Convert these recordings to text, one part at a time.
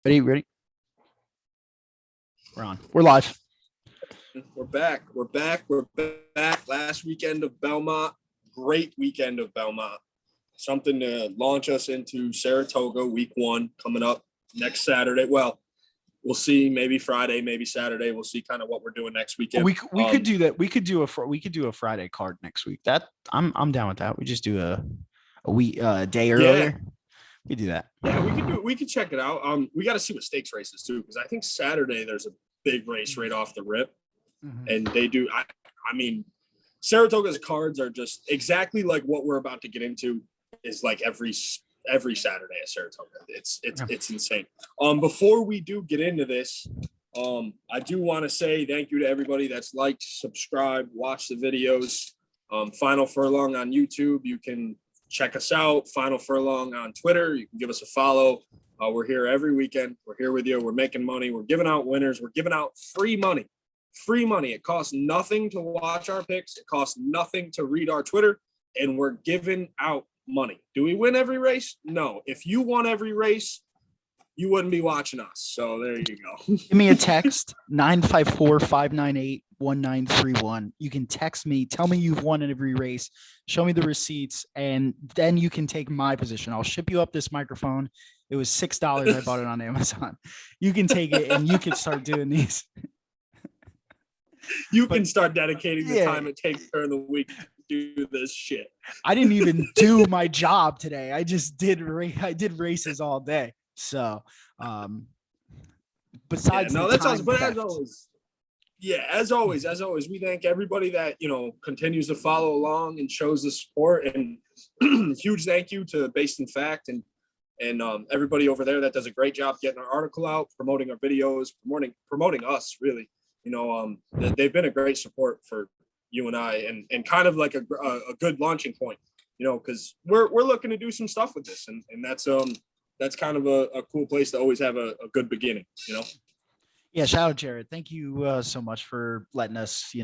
Ready? We're on. We're live. We're back. We're back. Last weekend of Belmont. Great weekend of Belmont. Something to launch us into Saratoga week 1 coming up next Saturday. Well, we'll see. Maybe Friday, maybe Saturday. We'll see kind of what we're doing next weekend. We could do that. We could do a Friday card next week. That I'm down with that. We just do a day earlier. Yeah. We do that. Yeah, we could check it out. We got to see what stakes races too, because I think Saturday there's a big race right off the rip, and they do. I mean, Saratoga's cards are just exactly like what we're about to get into. Is like every Saturday at Saratoga. It's insane. Before we do get into this, I do want to say thank you to everybody that's liked, subscribed, watched the videos. Final Furlong on YouTube. You can check us out. Final Furlong on Twitter. You can give us a follow. We're here every weekend. We're here with you. We're making money. We're giving out winners. We're giving out free money. Free money. It costs nothing to watch our picks. It costs nothing to read our Twitter. And we're giving out money. Do we win every race? No. If you won every race, you wouldn't be watching us. So there you go. Give me a text, 954-598-1931. You can text me, tell me you've won in every race, show me the receipts, and then you can take my position. I'll ship you up this microphone. It was $6. I bought it on Amazon. You can take it and you can start doing these. You can start dedicating the time it takes during the week to do this shit. I didn't even do my job today. I just did races all day. So, besides, that's awesome. But as always, we thank everybody that continues to follow along and shows the support. And huge thank you to Based in Fact and everybody over there that does a great job getting our article out, promoting our videos, promoting us. Really, they've been a great support for you and I, and kind of like a good launching point. Because we're looking to do some stuff with this, and that's kind of a cool place to always have a good beginning, Yeah. Shout out Jared. Thank you so much for letting us,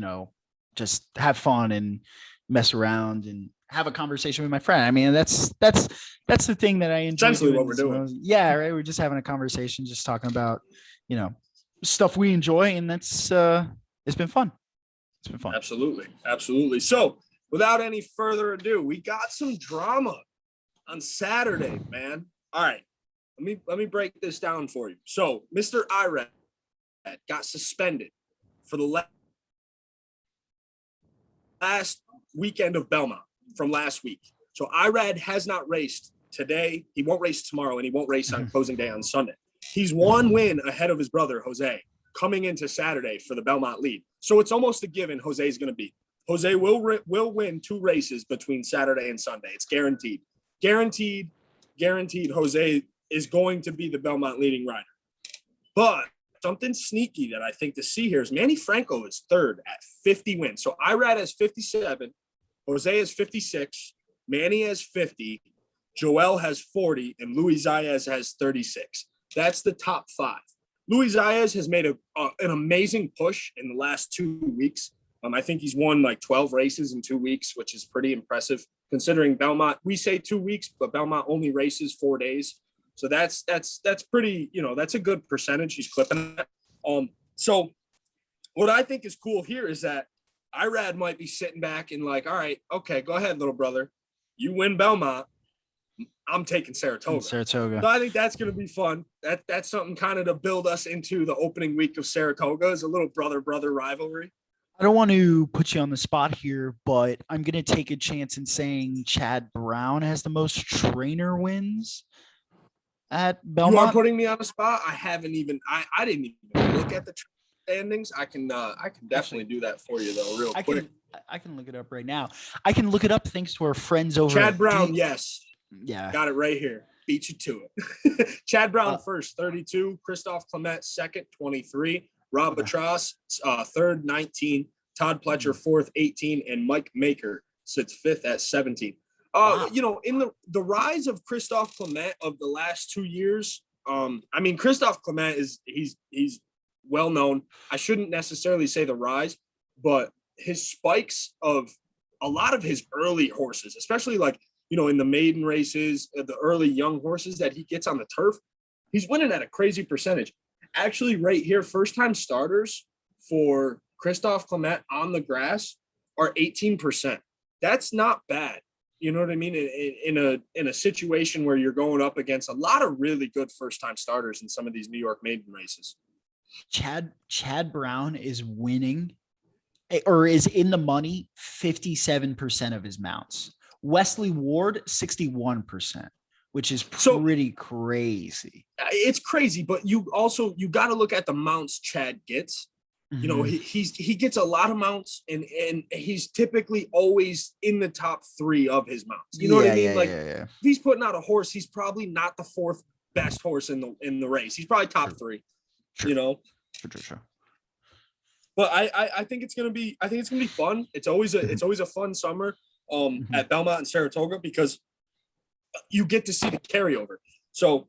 just have fun and mess around and have a conversation with my friend. I mean, that's the thing that I enjoy. Essentially what we're doing. Yeah. Right. We're just having a conversation, just talking about, stuff we enjoy. And that's, it's been fun. It's been fun. Absolutely. So without any further ado, we got some drama on Saturday, man. All right, let me break this down for you. So, Mr. Irad got suspended for the last weekend of Belmont from last week. So, Irad has not raced today. He won't race tomorrow, and he won't race on closing day on Sunday. He's one win ahead of his brother, Jose, coming into Saturday for the Belmont lead. So, it's almost a given Jose's going to beat. Jose will win 2 races between Saturday and Sunday. It's guaranteed. Guaranteed Jose is going to be the Belmont leading rider. But something sneaky that I think to see here is Manny Franco is 3rd at 50 wins. So Irad has 57, Jose has 56, Manny has 50, Joel has 40, and Luis Zayas has 36. That's the top 5. Luis Zayas has made an amazing push in the last 2 weeks. I think he's won like 12 races in 2 weeks, which is pretty impressive considering Belmont. We say 2 weeks, but Belmont only races 4 days. So that's pretty, that's a good percentage he's clipping at. So what I think is cool here is that Irad might be sitting back and like, all right, okay, go ahead, little brother. You win Belmont. I'm taking Saratoga. So I think that's going to be fun. That's something kind of to build us into the opening week of Saratoga as a little brother rivalry. I don't want to put you on the spot here, but I'm going to take a chance in saying Chad Brown has the most trainer wins at Belmont. You are putting me on the spot. I didn't even look at the standings. I can definitely do that for you though, real quick. I can look it up right now. I can look it up thanks to our friends over Chad Brown. Yes. Yeah. Got it right here. Beat you to it. Chad Brown first, 32. Christophe Clement second, 23. Rob Batras, 3rd, 19. Todd Pletcher, 4th, 18. And Mike Maker sits 5th at 17. Wow. In the rise of Christophe Clement of the last 2 years, Christophe Clement he's well known. I shouldn't necessarily say the rise, but his spikes of a lot of his early horses, especially like, in the maiden races, the early young horses that he gets on the turf, He's winning at a crazy percentage. Actually, right here, first-time starters for Christophe Clement on the grass are 18%. That's not bad. You know what I mean? In a situation where you're going up against a lot of really good first-time starters in some of these New York maiden races. Chad Brown is winning or is in the money 57% of his mounts. Wesley Ward, 61%, which is pretty crazy. It's crazy, but you got to look at the mounts Chad gets. You know, he gets a lot of mounts, and he's typically always in the top 3 of his mounts. You know what I mean? If he's putting out a horse, he's probably not the 4th best horse in the race. He's probably top 3. Sure. You know. Sure. But I think it's gonna be fun. It's always a fun summer at Belmont and Saratoga because you get to see the carryover. So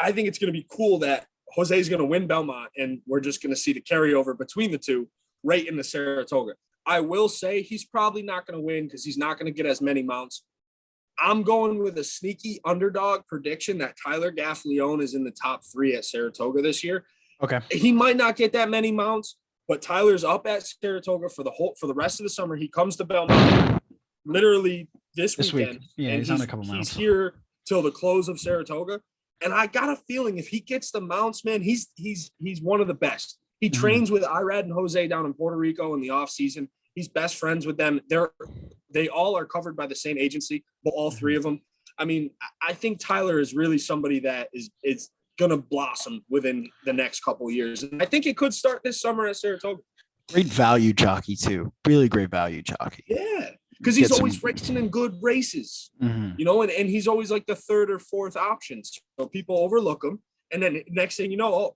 I think it's gonna be cool that Jose's going to win Belmont, and we're just going to see the carryover between the two right in the Saratoga. I will say he's probably not going to win because he's not going to get as many mounts. I'm going with a sneaky underdog prediction that Tyler Gaffalione is in the top 3 at Saratoga this year. Okay. He might not get that many mounts, but Tyler's up at Saratoga for the rest of the summer. He comes to Belmont literally this weekend. Week. Yeah, and he's on a couple mounts. He's here till the close of Saratoga. And I got a feeling if he gets the mounts, man, he's one of the best. He trains with Irad and Jose down in Puerto Rico in the off season. He's best friends with them. They all are covered by the same agency, but all 3 of them. I mean, I think Tyler is really somebody that is going to blossom within the next couple of years. And I think it could start this summer at Saratoga. Great value jockey too. Really great value jockey. Yeah. Because he's always racing in good races, you know, and he's always like the 3rd or 4th option. So people overlook him. And then next thing you know,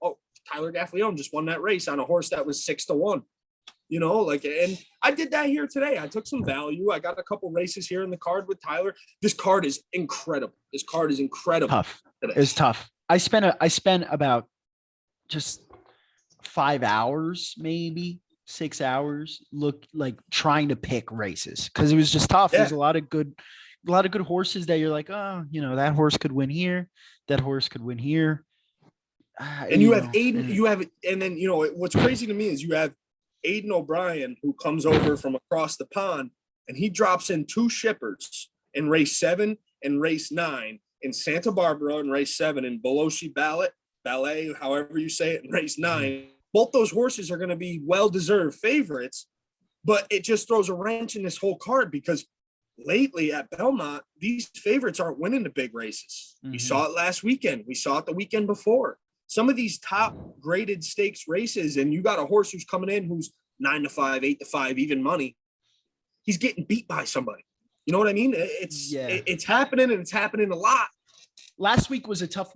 Tyler Gaffalione just won that race on a horse that was 6-1, you know, and I did that here today. I took some value. I got a couple races here in the card with Tyler. This card is incredible. Tough. It's tough. I spent about just 5 hours, maybe 6 hours trying to pick races because it was just tough. There's a lot of good horses that you're like, oh, you know, that horse could win here, that horse could win here. And you have Aiden, and then, you know, what's crazy to me is you have Aiden O'Brien who comes over from across the pond and he drops in 2 shippers in race 7 and race 9 in Santa Barbara in race 7 and Beloshi Ballet, however you say it, in race 9. Both those horses are going to be well-deserved favorites, but it just throws a wrench in this whole card because lately at Belmont, these favorites aren't winning the big races. We saw it last weekend. We saw it the weekend before. Some of these top graded stakes races, and you got a horse who's coming in who's 9-5, 8-5, even money. He's getting beat by somebody. You know what I mean? It's happening, and it's happening a lot. Last week was a tough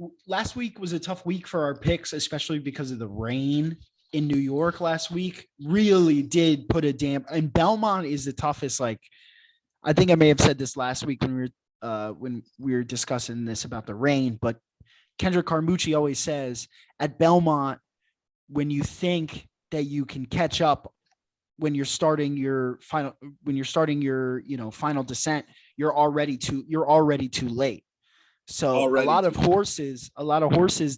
week for our picks, especially because of the rain in New York last week. Really did put a damp. And Belmont is the toughest. Like, I think I may have said this last week when we were discussing this about the rain. But Kendrick Carmucci always says at Belmont, when you think that you can catch up when you're starting your final descent, you're already too late. So a lot of horses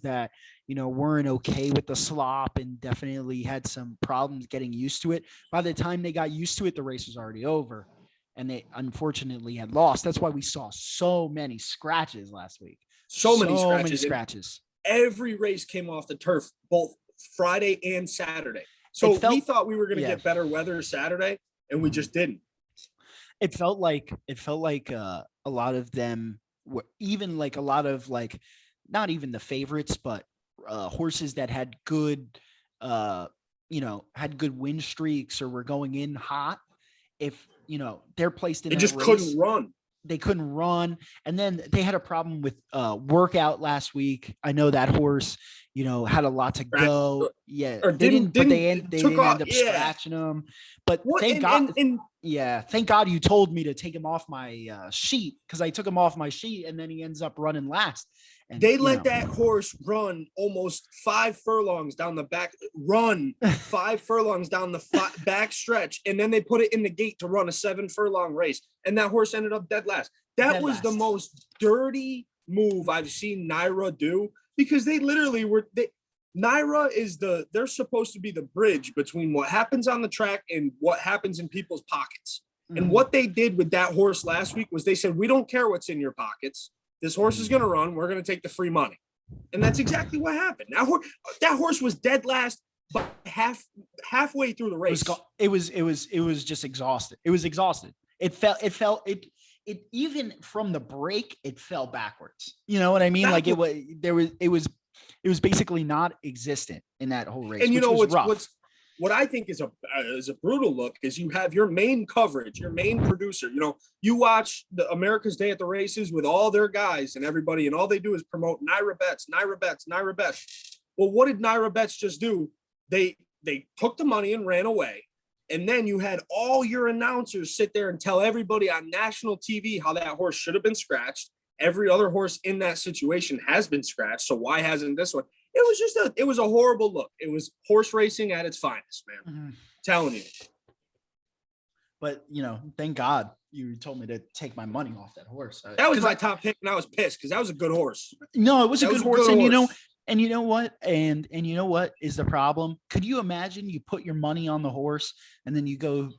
that, you know, weren't okay with the slop and definitely had some problems getting used to it. By the time they got used to it, the race was already over and they unfortunately had lost. That's why we saw so many scratches last week. So many scratches. Every race came off the turf, both Friday and Saturday. So we thought we were going to get better weather Saturday and we just didn't. It felt like a lot of them, even like a lot of like not even the favorites, but horses that had good win streaks or were going in hot. If they're placed in, they just couldn't run. They couldn't run, and then they had a problem with workout last week. I know that horse, had a lot to go. Yeah, they didn't end up scratching him. But thank God you told me to take him off my sheet because I took him off my sheet, and then he ends up running last. And they let that horse run almost 5 furlongs down the back, 5 furlongs down the back stretch. And then they put it in the gate to run a 7 furlong race. And that horse ended up dead last. That was the most dirty move I've seen Naira do because they literally were. Naira is they're supposed to be the bridge between what happens on the track and what happens in people's pockets. And what they did with that horse last week was they said, we don't care what's in your pockets. This horse is going to run. We're going to take the free money. And that's exactly what happened. Now that horse was dead last, but halfway through the race. It was just exhausted. It was exhausted. It even from the break, it fell backwards. You know what I mean? Like it was basically not existent in that whole race. And you know what I think is a brutal look is you have your main coverage, your main producer. You know, you watch the America's Day at the Races with all their guys and everybody, and all they do is promote Naira Bets. Well, what did Naira Bets just do? They took the money and ran away. And then you had all your announcers sit there and tell everybody on national TV how that horse should have been scratched. Every other horse in that situation has been scratched. So why hasn't this one? It was a horrible look. It was horse racing at its finest, man. Mm-hmm. Telling you. But, you know, thank God you told me to take my money off that horse. That was my top pick, and I was pissed because that was a good horse. No, it was a good horse. And you know what? And you know what is the problem? Could you imagine you put your money on the horse and then you go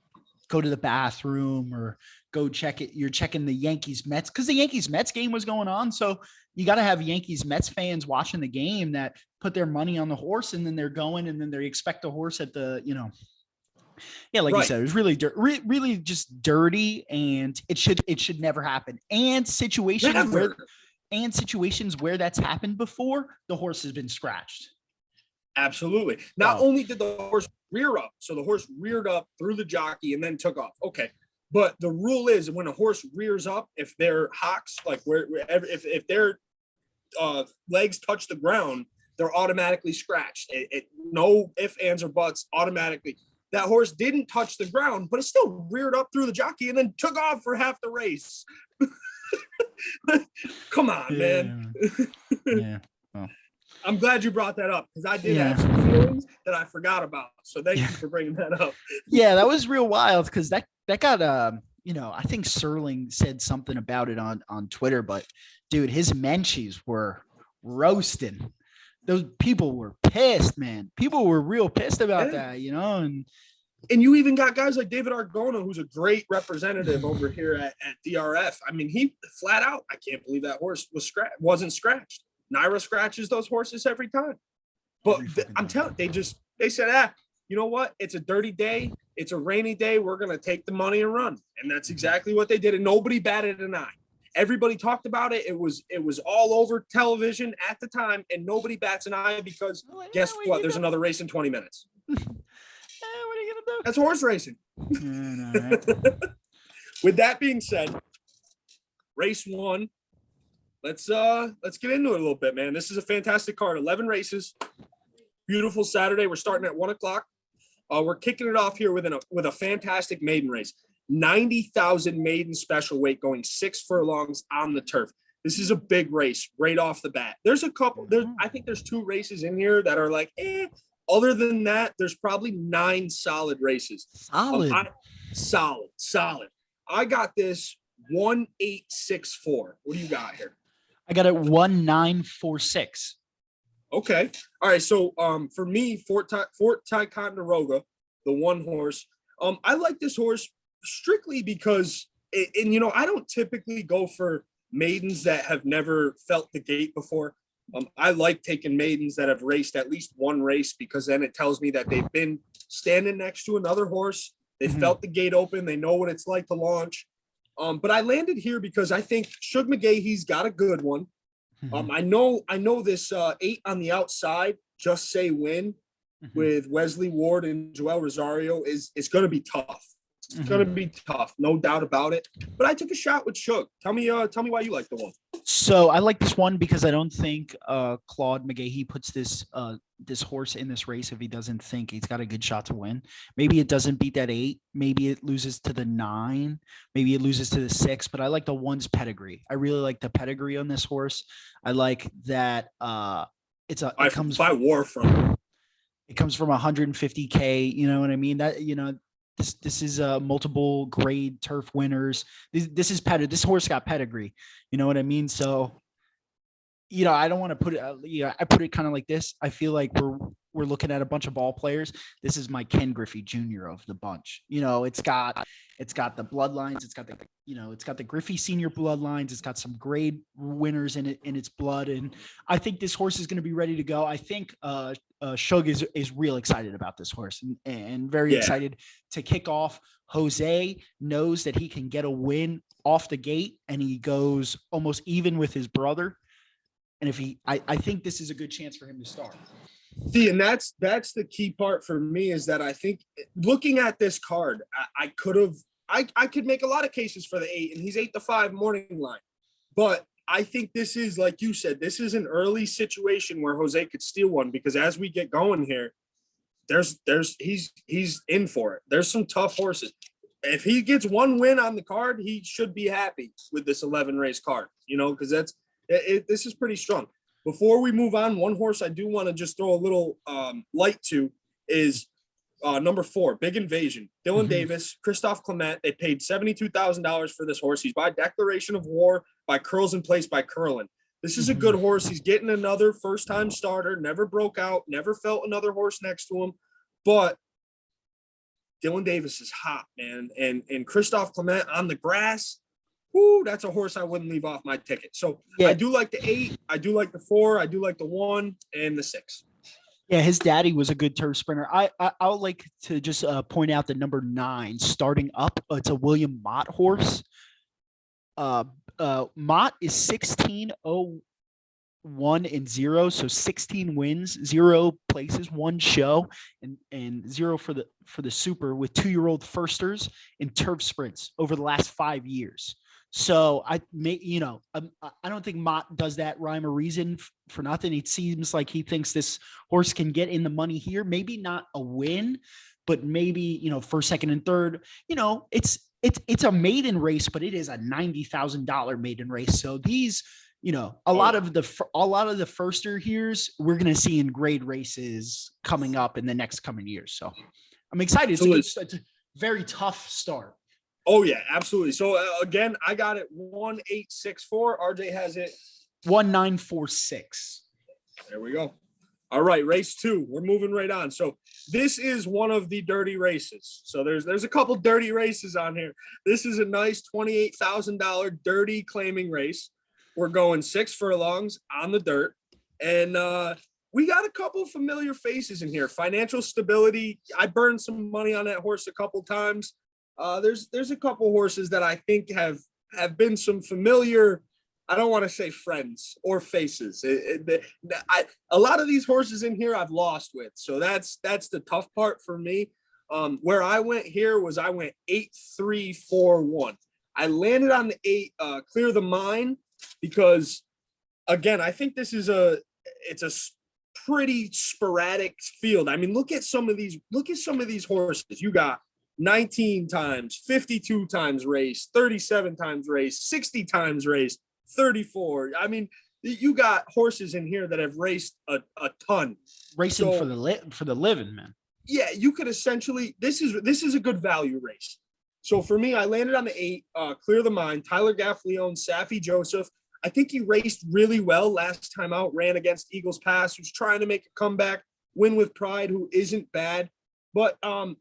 to the bathroom or go check it? You're checking the Yankees Mets because the Yankees Mets game was going on. So you got to have Yankees Mets fans watching the game that put their money on the horse, and then they're going, and then they expect the horse at the, you know, yeah, like you said, it was really really just dirty, and it should never happen. And situations where that's happened before, the horse has been scratched. Absolutely. Not only did the horse rear up, so the horse reared up through the jockey and then took off. Okay. But the rule is when a horse rears up, if their hocks, like if their legs touch the ground, they're automatically scratched. No ifs, ands, or buts, automatically. That horse didn't touch the ground, but it still reared up through the jockey and then took off for half the race. Come on, man. Yeah. Well. I'm glad you brought that up because I did have some feelings that I forgot about. So thank you for bringing that up. Yeah, that was real wild because that got you know, I think Furlong said something about it on Twitter, but dude, his menchies were roasting. Those people were pissed, man. People were real pissed about that, you know, and you even got guys like David Argona, who's a great representative over here at DRF. I mean, he flat out, I can't believe that horse wasn't scratched. Naira scratches those horses every time. But I'm telling you, they said, you know what? It's a dirty day. It's a rainy day. We're going to take the money and run. And that's exactly what they did. And nobody batted an eye. Everybody talked about it. It was all over television at the time, and nobody bats an eye because guess what? There's another race in 20 minutes. What are you going to do? That's horse racing. With that being said, race one. Let's get into it a little bit, man. This is a fantastic card. 11 races. Beautiful Saturday. We're starting at 1:00. We're kicking it off here with a fantastic maiden race. 90,000 maiden special weight going 6 furlongs on the turf. This is a big race right off the bat. There's a couple. I think there's 2 races in here that are like, Other than that, there's probably 9 solid races. Solid. I got this 1864. What do you got here? I got it 1946. Okay. All right. So for me, Fort Ticonderoga, the one horse, I like this horse strictly because, and you know, I don't typically go for maidens that have never felt the gate before. I like taking maidens that have raced at least one race because then it tells me that they've been standing next to another horse. They felt the gate open. They know what it's like to launch. But I landed here because I think Shug McGahee's got a good one. I know this 8 on the outside, Just Say Win, with Wesley Ward and Joel Rosario is going to be tough. It's going to be tough, no doubt about it. But I took a shot with Shug. Tell me why you like the one. So I like this one because I don't think Claude McGahee puts this horse in this race if he doesn't think he's got a good shot to win. Maybe it doesn't beat that 8. Maybe it loses to the 9. Maybe it loses to the 6. But I like the 1's pedigree. I really like the pedigree on this horse. I like that it comes from 150K. You know what I mean? That, you know. This is multiple grade turf winners. This horse got pedigree. You know what I mean? So I don't want to put it, I put it kind of like this. I feel like we're looking at a bunch of ball players. This is my Ken Griffey Jr. of the bunch. It's got the bloodlines. It's got the Griffey Senior bloodlines. It's got some grade winners in its blood. And I think this horse is going to be ready to go. I think Shug is real excited about this horse and very excited to kick off. Jose knows that he can get a win off the gate, and he goes almost even with his brother. And I think this is a good chance for him to start. See, and that's the key part for me, is that I think looking at this card, I could make a lot of cases for the 8, and he's 8-5 morning line. But I think this is, like you said, this is an early situation where Jose could steal one, because as we get going here, he's in for it. There's some tough horses. If he gets one win on the card, he should be happy with this 11 race card, because this is pretty strong. Before we move on, one horse I do want to just throw a little light to is number 4, Big Invasion. Dylan Davis, Christophe Clement. They paid $72,000 for this horse. He's by declaration of war, by curls in place, by Curlin. This is a good horse. He's getting another first-time starter, never broke out, never felt another horse next to him. But Dylan Davis is hot, man. And Christophe Clement on the grass, whoo, that's a horse I wouldn't leave off my ticket. So I do like the 8, I do like the 4, I do like the 1, and the 6. Yeah, his daddy was a good turf sprinter. I would like to just point out the number 9 starting up. It's a William Mott horse. Mott is 16-0-1-0, so 16 wins, 0 places, 1 show, and 0 for the super, with 2-year-old firsters in turf sprints over the last 5 years. So I don't think Mott does that rhyme or reason for nothing. It seems like he thinks this horse can get in the money here. Maybe not a win, but maybe, first, second, and third. It's a maiden race, but it is a $90,000 maiden race. So these, a lot of the firster here's we're going to see in grade races coming up in the next coming years. So I'm excited. It's a very tough start. Oh yeah, absolutely. So again, I got it 1864. RJ has it 1946. There we go. All right, race 2. We're moving right on. So this is one of the dirty races. So there's a couple dirty races on here. This is a nice $28,000 dirty claiming race. We're going 6 furlongs on the dirt, and we got a couple familiar faces in here. Financial Stability. I burned some money on that horse a couple times. There's a couple horses that I think have been some familiar, I don't want to say friends or faces. A lot of these horses in here I've lost with. So that's the tough part for me. Where I went here was I went 8-3-4-1. I landed on the 8, Clear the Mind, because again, I think this is it's a pretty sporadic field. I mean, look at some of these horses. You got 19 times, 52 times race, 37 times race, 60 times race, 34. I mean, you got horses in here that have raced a ton. Racing for the living, man. Yeah, you could essentially, this is a good value race. So for me, I landed on the 8, Clear the Mind, Tyler Gaffleone, Safi Joseph. I think he raced really well last time out, ran against Eagles Pass, who's trying to make a comeback, Win with Pride, who isn't bad. But, a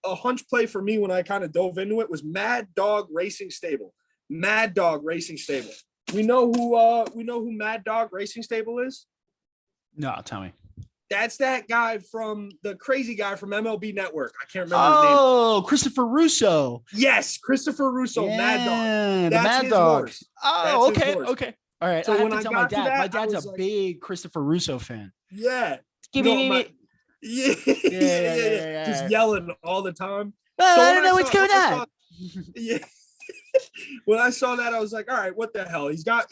hunch play for me when I kind of dove into it was Mad Dog Racing Stable. Mad Dog Racing Stable. We know who Mad Dog Racing Stable is? No, tell me. That's that guy the crazy guy from MLB Network. I can't remember his name. Oh, Christopher Russo. Yes, Christopher Russo, Yeah, Mad Dog. That's Mad his Dog. Horse. Oh, That's his horse. okay. All right. So I have when to I tell my got to dad. that, My I dad's was a like- big Christopher Russo fan. Yeah. Give No, me. Yeah. Just yelling all the time. Well, I when don't know what's going on. Yeah. When I saw that, I was like, all right, what the hell? He's got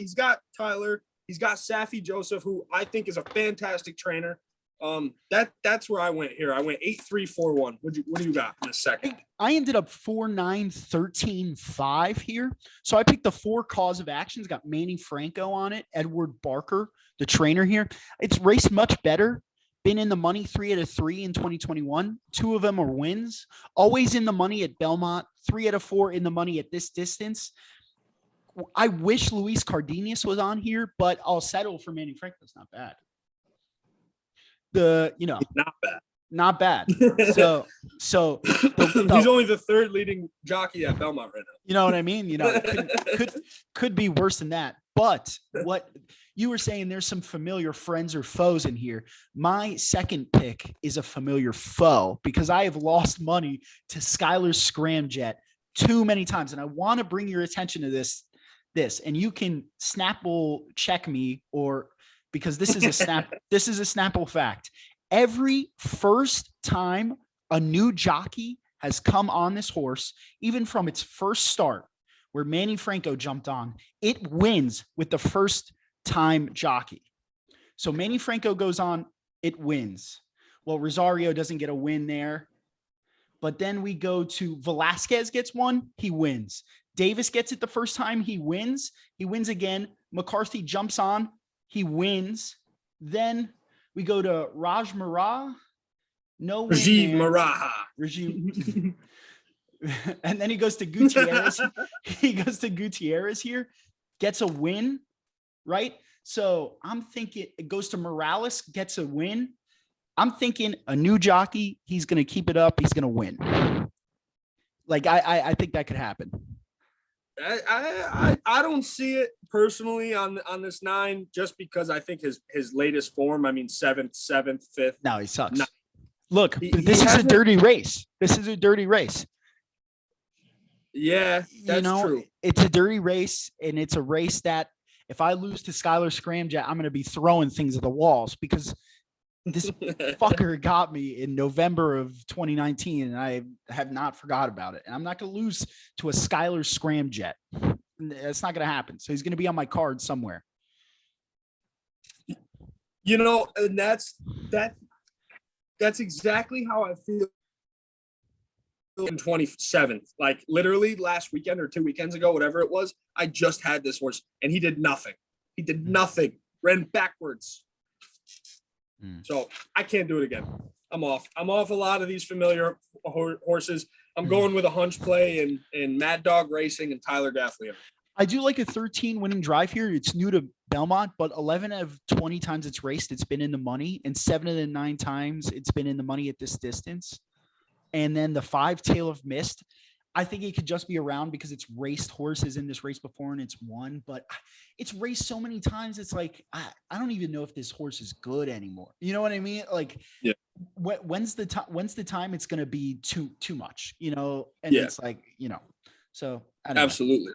Tyler. He's got Safi Joseph, who I think is a fantastic trainer. That's where I went here. I went 8-3-4-1. What do you got in a second? I ended up 4-9-13-5 here. So I picked the 4 cause of actions, got Manny Franco on it, Edward Barker, the trainer here. It's raced much better. Been in the money 3 out of 3 in 2021. 2 of them are wins. Always in the money at Belmont. 3 out of 4 in the money at this distance. I wish Luis Cardenas was on here, but I'll settle for Manny Franco. It's not bad. Not bad. Not bad. So he's only the third leading jockey at Belmont right now. You know what I mean? Could be worse than that. But what you were saying, there's some familiar friends or foes in here. My second pick is a familiar foe because I have lost money to Skylar's Scramjet too many times. And I want to bring your attention to this, and you can Snapple check me, or because this is a Snapple fact. Every first time a new jockey has come on this horse, even from its first start, where Manny Franco jumped on, it wins with the first time jockey. So Manny Franco goes on, it wins. Well, Rosario doesn't get a win there. But then we go to Velasquez gets one, he wins. Davis gets it the first time, he wins. He wins again. McCarthy jumps on, he wins. Then we go to Raj Mara. No Rajiv Maraha. Rajiv. And then he goes to Gutierrez. He goes to Gutierrez here, gets a win, right? So I'm thinking it goes to Morales, gets a win. I'm thinking a new jockey, he's going to keep it up. He's going to win. Like, I think that could happen. I don't see it personally on this 9, just because I think his latest form, I mean, 7th, 5th. No, he sucks. Look, this is a dirty race. This is a dirty race. Yeah, that's true. It's a dirty race, and it's a race that if I lose to Skylar Scramjet, I'm going to be throwing things at the walls because this fucker got me in November of 2019, and I have not forgot about it. And I'm not going to lose to a Skylar Scramjet. That's not going to happen. So he's going to be on my card somewhere. And that's exactly how I feel in 27th. Like literally last weekend or 2 weekends ago, whatever it was, I just had this horse and he did nothing. Ran backwards. So I can't do it again. I'm off a lot of these familiar horses. I'm going with a hunch play and Mad Dog Racing and Tyler Gaffley. I do like a 13 winning drive here. It's new to Belmont, but 11 of 20 times it's raced, it's been in the money, and 7 of the 9 times it's been in the money at this distance. And then the 5 Tail of Mist, I think it could just be around because it's raced horses in this race before and it's won, but it's raced so many times. It's like, I don't even know if this horse is good anymore. You know what I mean? Like, yeah. When's the time it's going to be too much, and it's like, so absolutely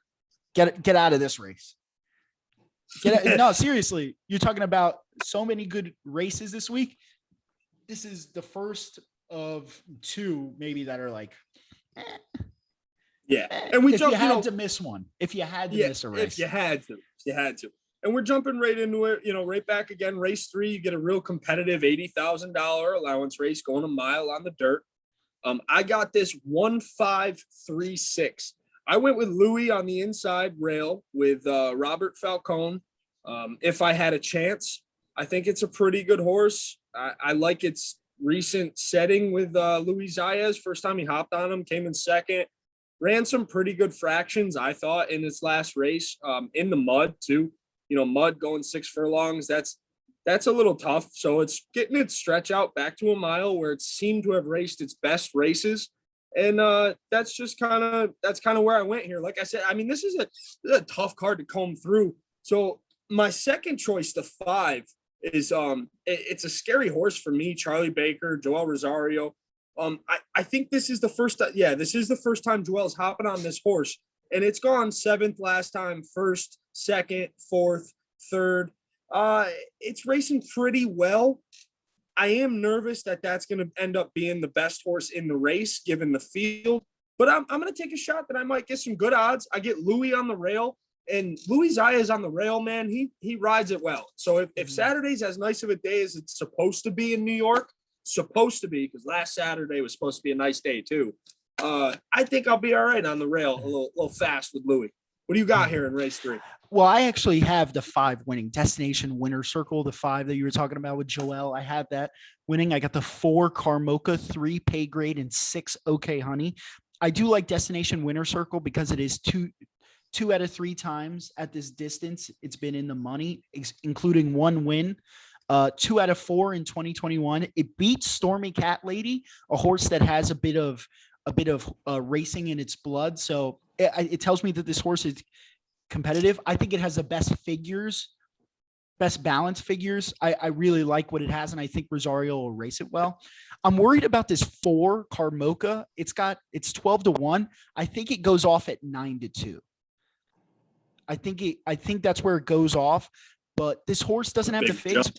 get out of this race. No, seriously, you're talking about so many good races this week. This is the first of 2 maybe that are like, yeah. And we if you had to miss one, if you had to miss a race, if you had to, and we're jumping right into it, right back again. Race 3, you get a real competitive $80,000 allowance race going a mile on the dirt. I got this 1-5-3-6. I went with Louis on the inside rail with Robert Falcone. If I had a chance, I think it's a pretty good horse. I like its recent setting with Luis Zayas. First time he hopped on him, came in second. Ran some pretty good fractions, I thought, in its last race, in the mud too. Mud going 6 furlongs, that's a little tough. So it's getting its stretch out back to a mile where it seemed to have raced its best races. And that's kind of where I went here. Like I said, I mean, this is a tough card to comb through. So my second choice, the 5, is it's a scary horse for me. Charlie Baker, Joel Rosario. I think this is the first time Joel's hopping on this horse, and it's gone 7th last time, 1st, 2nd, 4th, 3rd. It's racing pretty well. I am nervous that that's going to end up being the best horse in the race, given the field, but I'm going to take a shot that I might get some good odds. I get Louis on the rail, and Louis Zayas on the rail, man. He rides it well. So if Saturday's as nice of a day as it's supposed to be in New York, because last Saturday was supposed to be a nice day too. I think I'll be all right on the rail, a little fast with Louis. What do you got here in race 3? Well, I actually have the 5 winning Destination Winner Circle, the 5 that you were talking about with Joel. I have that winning. I got the 4 Carmocha, 3 Pay Grade, and 6 OK Honey. I do like Destination Winner Circle because it is 2 out of 3 times at this distance, it's been in the money, including 1 win. 2 out of 4 in 2021. It beats Stormy Cat Lady, a horse that has a bit of racing in its blood. So it tells me that this horse is competitive. I think it has the best balance figures. I really like what it has, and I think Rosario will race it well. I'm worried about this 4 Carmocha. It's 12-1. I think it goes off at 9-2. I think that's where it goes off. But this horse doesn't have the fix.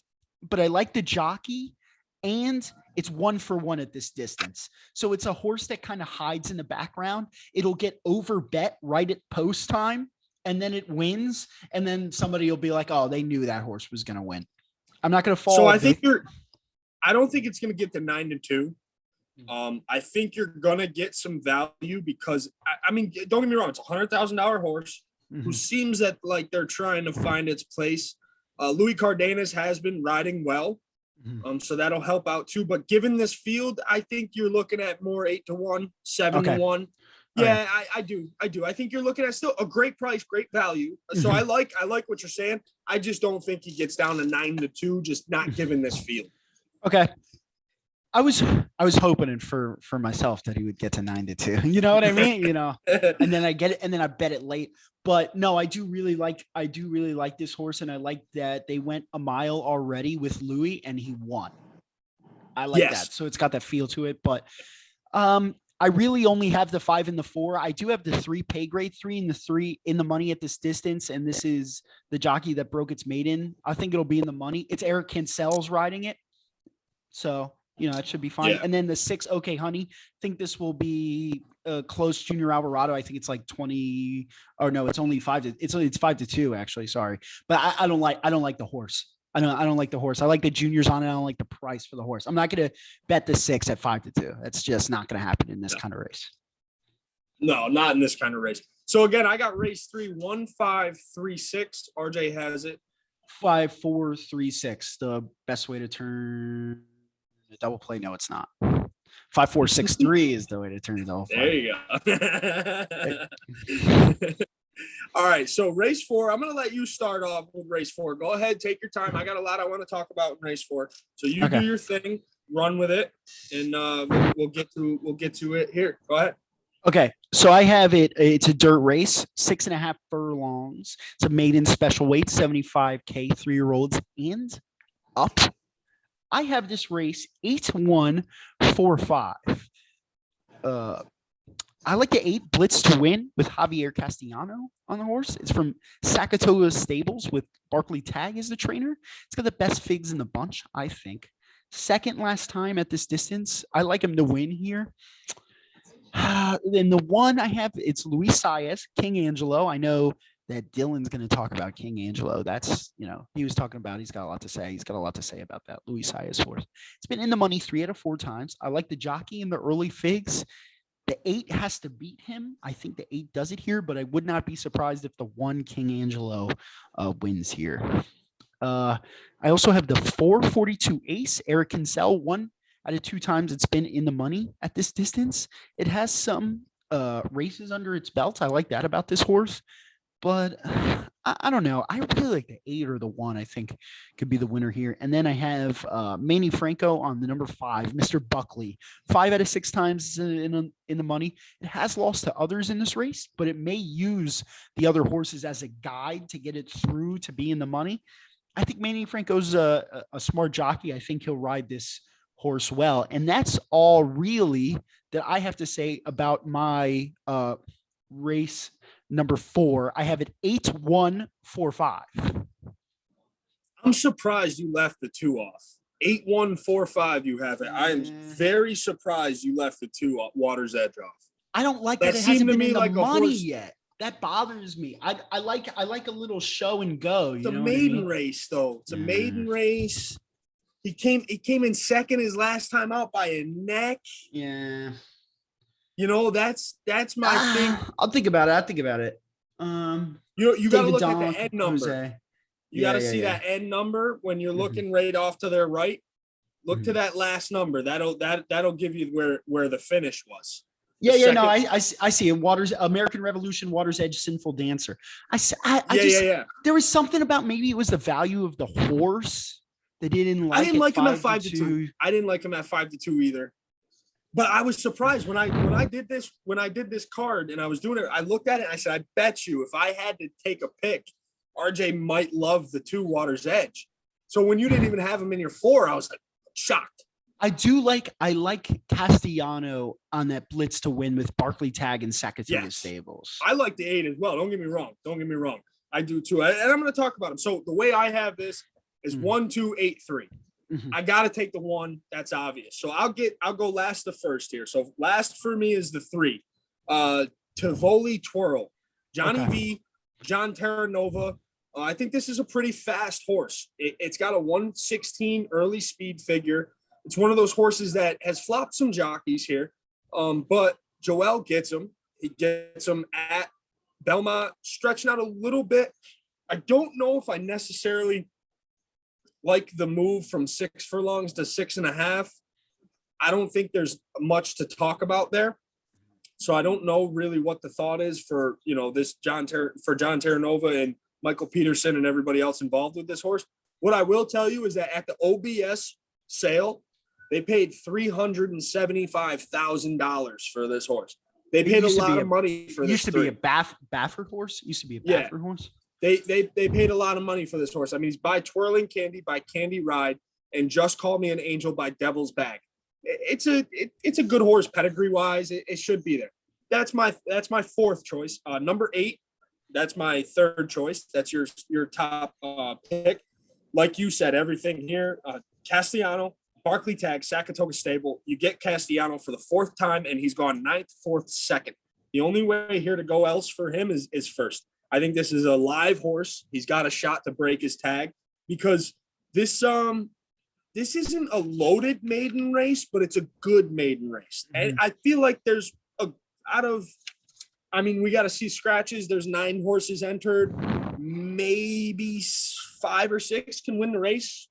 But I like the jockey, and it's 1-for-1 at this distance. So it's a horse that kind of hides in the background. It'll get overbet right at post time, and then it wins. And then somebody will be like, oh, they knew that horse was going to win. I'm not going to fall. So I don't think it's going to get to 9-2. I think you're going to get some value because, I mean, don't get me wrong. It's a $100,000 horse who seems that like they're trying to find its place. Louis Cardenas has been riding well, so that'll help out too. But given this field, I think you're looking at more 8-1, 7-1. Yeah, okay. I do. I think you're looking at still a great price, great value. So I like what you're saying. I just don't think he gets down to 9-2, just not given this field. Okay. I was hoping for myself that he would get to 9-2. You know what I mean? You know, and then I get it, and then I bet it late. But no, I do really like this horse, and I like that they went a mile already with Louis, and he won. I like that. So it's got that feel to it. But I really only have the 5 and the 4. I do have the 3 pay grade 3 and the 3 in the money at this distance, and this is the jockey that broke its maiden. I think it'll be in the money. It's Eric Cancel's riding it, so. You know, it should be fine. Yeah. And then the 6, OK Honey, I think this will be close Junior Alvarado. I think it's like 20 or no, it's only 5 it's 5-2 actually. Sorry. But I don't like the horse. I don't like the horse. I like the juniors on it. I don't like the price for the horse. I'm not going to bet the 6 at 5-2. That's just not going to happen in this kind of race. No, not in this kind of race. So again, I got race 3, 1-5-3-6. RJ has it. 5-4-3-6. The best way to turn a double play. No, it's not. 5-4-6-3 is the way to turn a double play. There you go. All right. So race 4, I'm going to let you start off with race 4. Go ahead. Take your time. I got a lot I want to talk about in race 4. So you do your thing, run with it, and we'll get to it here. Go ahead. Okay. So I have it. It's a dirt race, 6.5 furlongs. It's a maiden special weight, 75K, 3-year-olds and up. I have this race 8-1-4-5. I like the 8 Blitz to win with Javier Castellano on the horse. It's from Sakatoga Stables with Barkley Tag as the trainer. It's got the best figs in the bunch, I think. Second last time at this distance. I like him to win here. Then the 1 I have, it's Luis Saez, King Angelo. I know that Dylan's going to talk about King Angelo. That's, you know, he was talking about, he's got a lot to say. He's got a lot to say about that Luis Saez horse. It's been in the money 3 out of 4 times. I like the jockey in the early figs. The 8 has to beat him. I think the 8 does it here, but I would not be surprised if the 1 King Angelo wins here. I also have the 442 Ace, Eric Cancel, 1 out of 2 times it's been in the money at this distance. It has some races under its belt. I like that about this horse. But I don't know. I really like the 8 or the 1, I think could be the winner here. And then I have Manny Franco on the number 5, Mr. Buckley. 5 out of 6 times in the money. It has lost to others in this race, but it may use the other horses as a guide to get it through to be in the money. I think Manny Franco's a smart jockey. I think he'll ride this horse well. And that's all really that I have to say about my race number 4. I have it 8-1-4-5. I'm surprised you left the 2 off. 8-1-4-5 you have it. I am very surprised you left the 2 off, Water's Edge off. I don't like that it hasn't been in the money yet. That bothers me. I like a little show and go. It's a maiden race, though. It's a maiden race. He came in second his last time out by a neck. Yeah. You know, that's my thing. I'll think about it. You got to look at the end number. Jose. You got to see that end number when you're looking right off to their right. Look to that last number. That'll give you where the finish was. Yeah. No, I see it. American Revolution, Water's Edge, Sinful Dancer. Yeah. There was something about, maybe it was the value of the horse that didn't like. I didn't like him at 5-2. I didn't like him at 5-2 either. But I was surprised when I did this card and I was doing it. I looked at it and I said, I bet you if I had to take a pick, RJ might love the 2 Water's Edge. So when you didn't even have him in your 4, I was like shocked. I like Castellano on that blitz to win with Barkley Tag and Sakatilla Stables. I like the 8 as well. Don't get me wrong. I do too. And I'm going to talk about him. So the way I have this is 1, 2, 8, 3. I got to take the 1. That's obvious. So I'll go last to first here. So last for me is the 3. Tivoli Twirl, Johnny V, John Terranova. I think this is a pretty fast horse. It's got a 116 early speed figure. It's one of those horses that has flopped some jockeys here. But Joel gets him. He gets him at Belmont, stretching out a little bit. I don't know if I necessarily like the move from 6 furlongs to 6.5. I don't think there's much to talk about there. So I don't know really what the thought is for, this John Terranova and Michael Peterson and everybody else involved with this horse. What I will tell you is that at the OBS sale, they paid $375,000 for this horse. They paid a lot of money for this. Used to be a Baffert horse. Horse. They paid a lot of money for this horse. I mean, he's by Twirling Candy, by Candy Ride, and Just Call Me an Angel by Devil's Bag. It's a good horse pedigree wise. It should be there. That's my 4th choice. Number 8. That's my 3rd choice. That's your top pick. Like you said, everything here. Castellano, Barkley Tag, Saratoga Stable. You get Castellano for the 4th time, and he's gone 9th, 4th, 2nd. The only way here to go else for him is 1st. I think this is a live horse. He's got a shot to break his tag because this isn't a loaded maiden race, but it's a good maiden race. And I feel like there's we got to see scratches. There's 9 horses entered. Maybe 5 or 6 can win the race,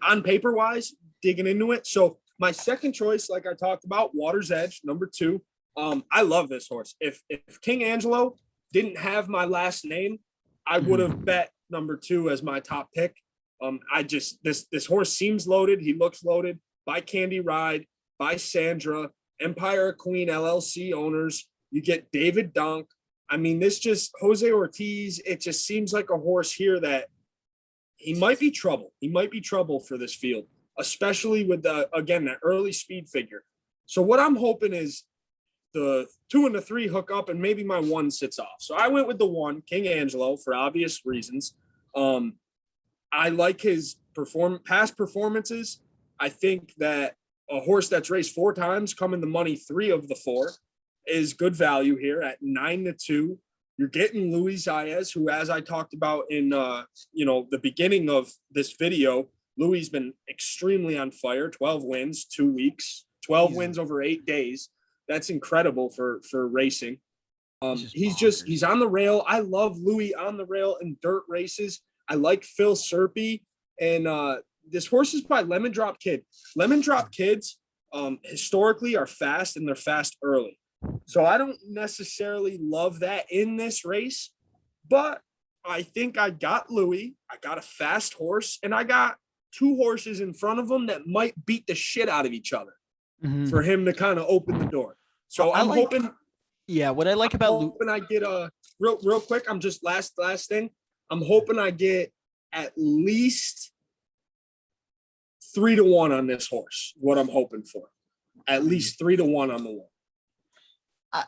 on paper wise, digging into it. So my 2nd choice, like I talked about, Water's Edge, number 2. I love this horse. If King Angelo didn't have my last name, I would have bet number 2 as my top pick. This horse seems loaded. He looks loaded. By Candy Ride, by Sandra, Empire Queen LLC owners. You get David Donk. I mean, Jose Ortiz. It just seems like a horse here that he might be trouble. He might be trouble for this field, especially with that early speed figure. So what I'm hoping is the 2 and the 3 hook up and maybe my 1 sits off. So I went with the 1, King Angelo, for obvious reasons. I like his past performances. I think that a horse that's raced 4 times, coming the money 3 of the 4, is good value here at 9-2. You're getting Luis Zayas, who, as I talked about in the beginning of this video, Louis been extremely on fire. 12 wins, 2 weeks, 12 wins over 8 days. That's incredible for racing. He's on the rail. I love Louis on the rail in dirt races. I like Phil Serpy, and this horse is by Lemon Drop Kid. Lemon Drop Kids historically are fast, and they're fast early. So I don't necessarily love that in this race, but I think I got Louis. I got a fast horse, and I got 2 horses in front of him that might beat the shit out of each other for him to kind of open the door. So I'm hoping. Yeah, what I like about Louis, I get real quick. I'm just last thing. I'm hoping I get at least 3-1 on this horse. What I'm hoping for, at least 3-1 on the 1. I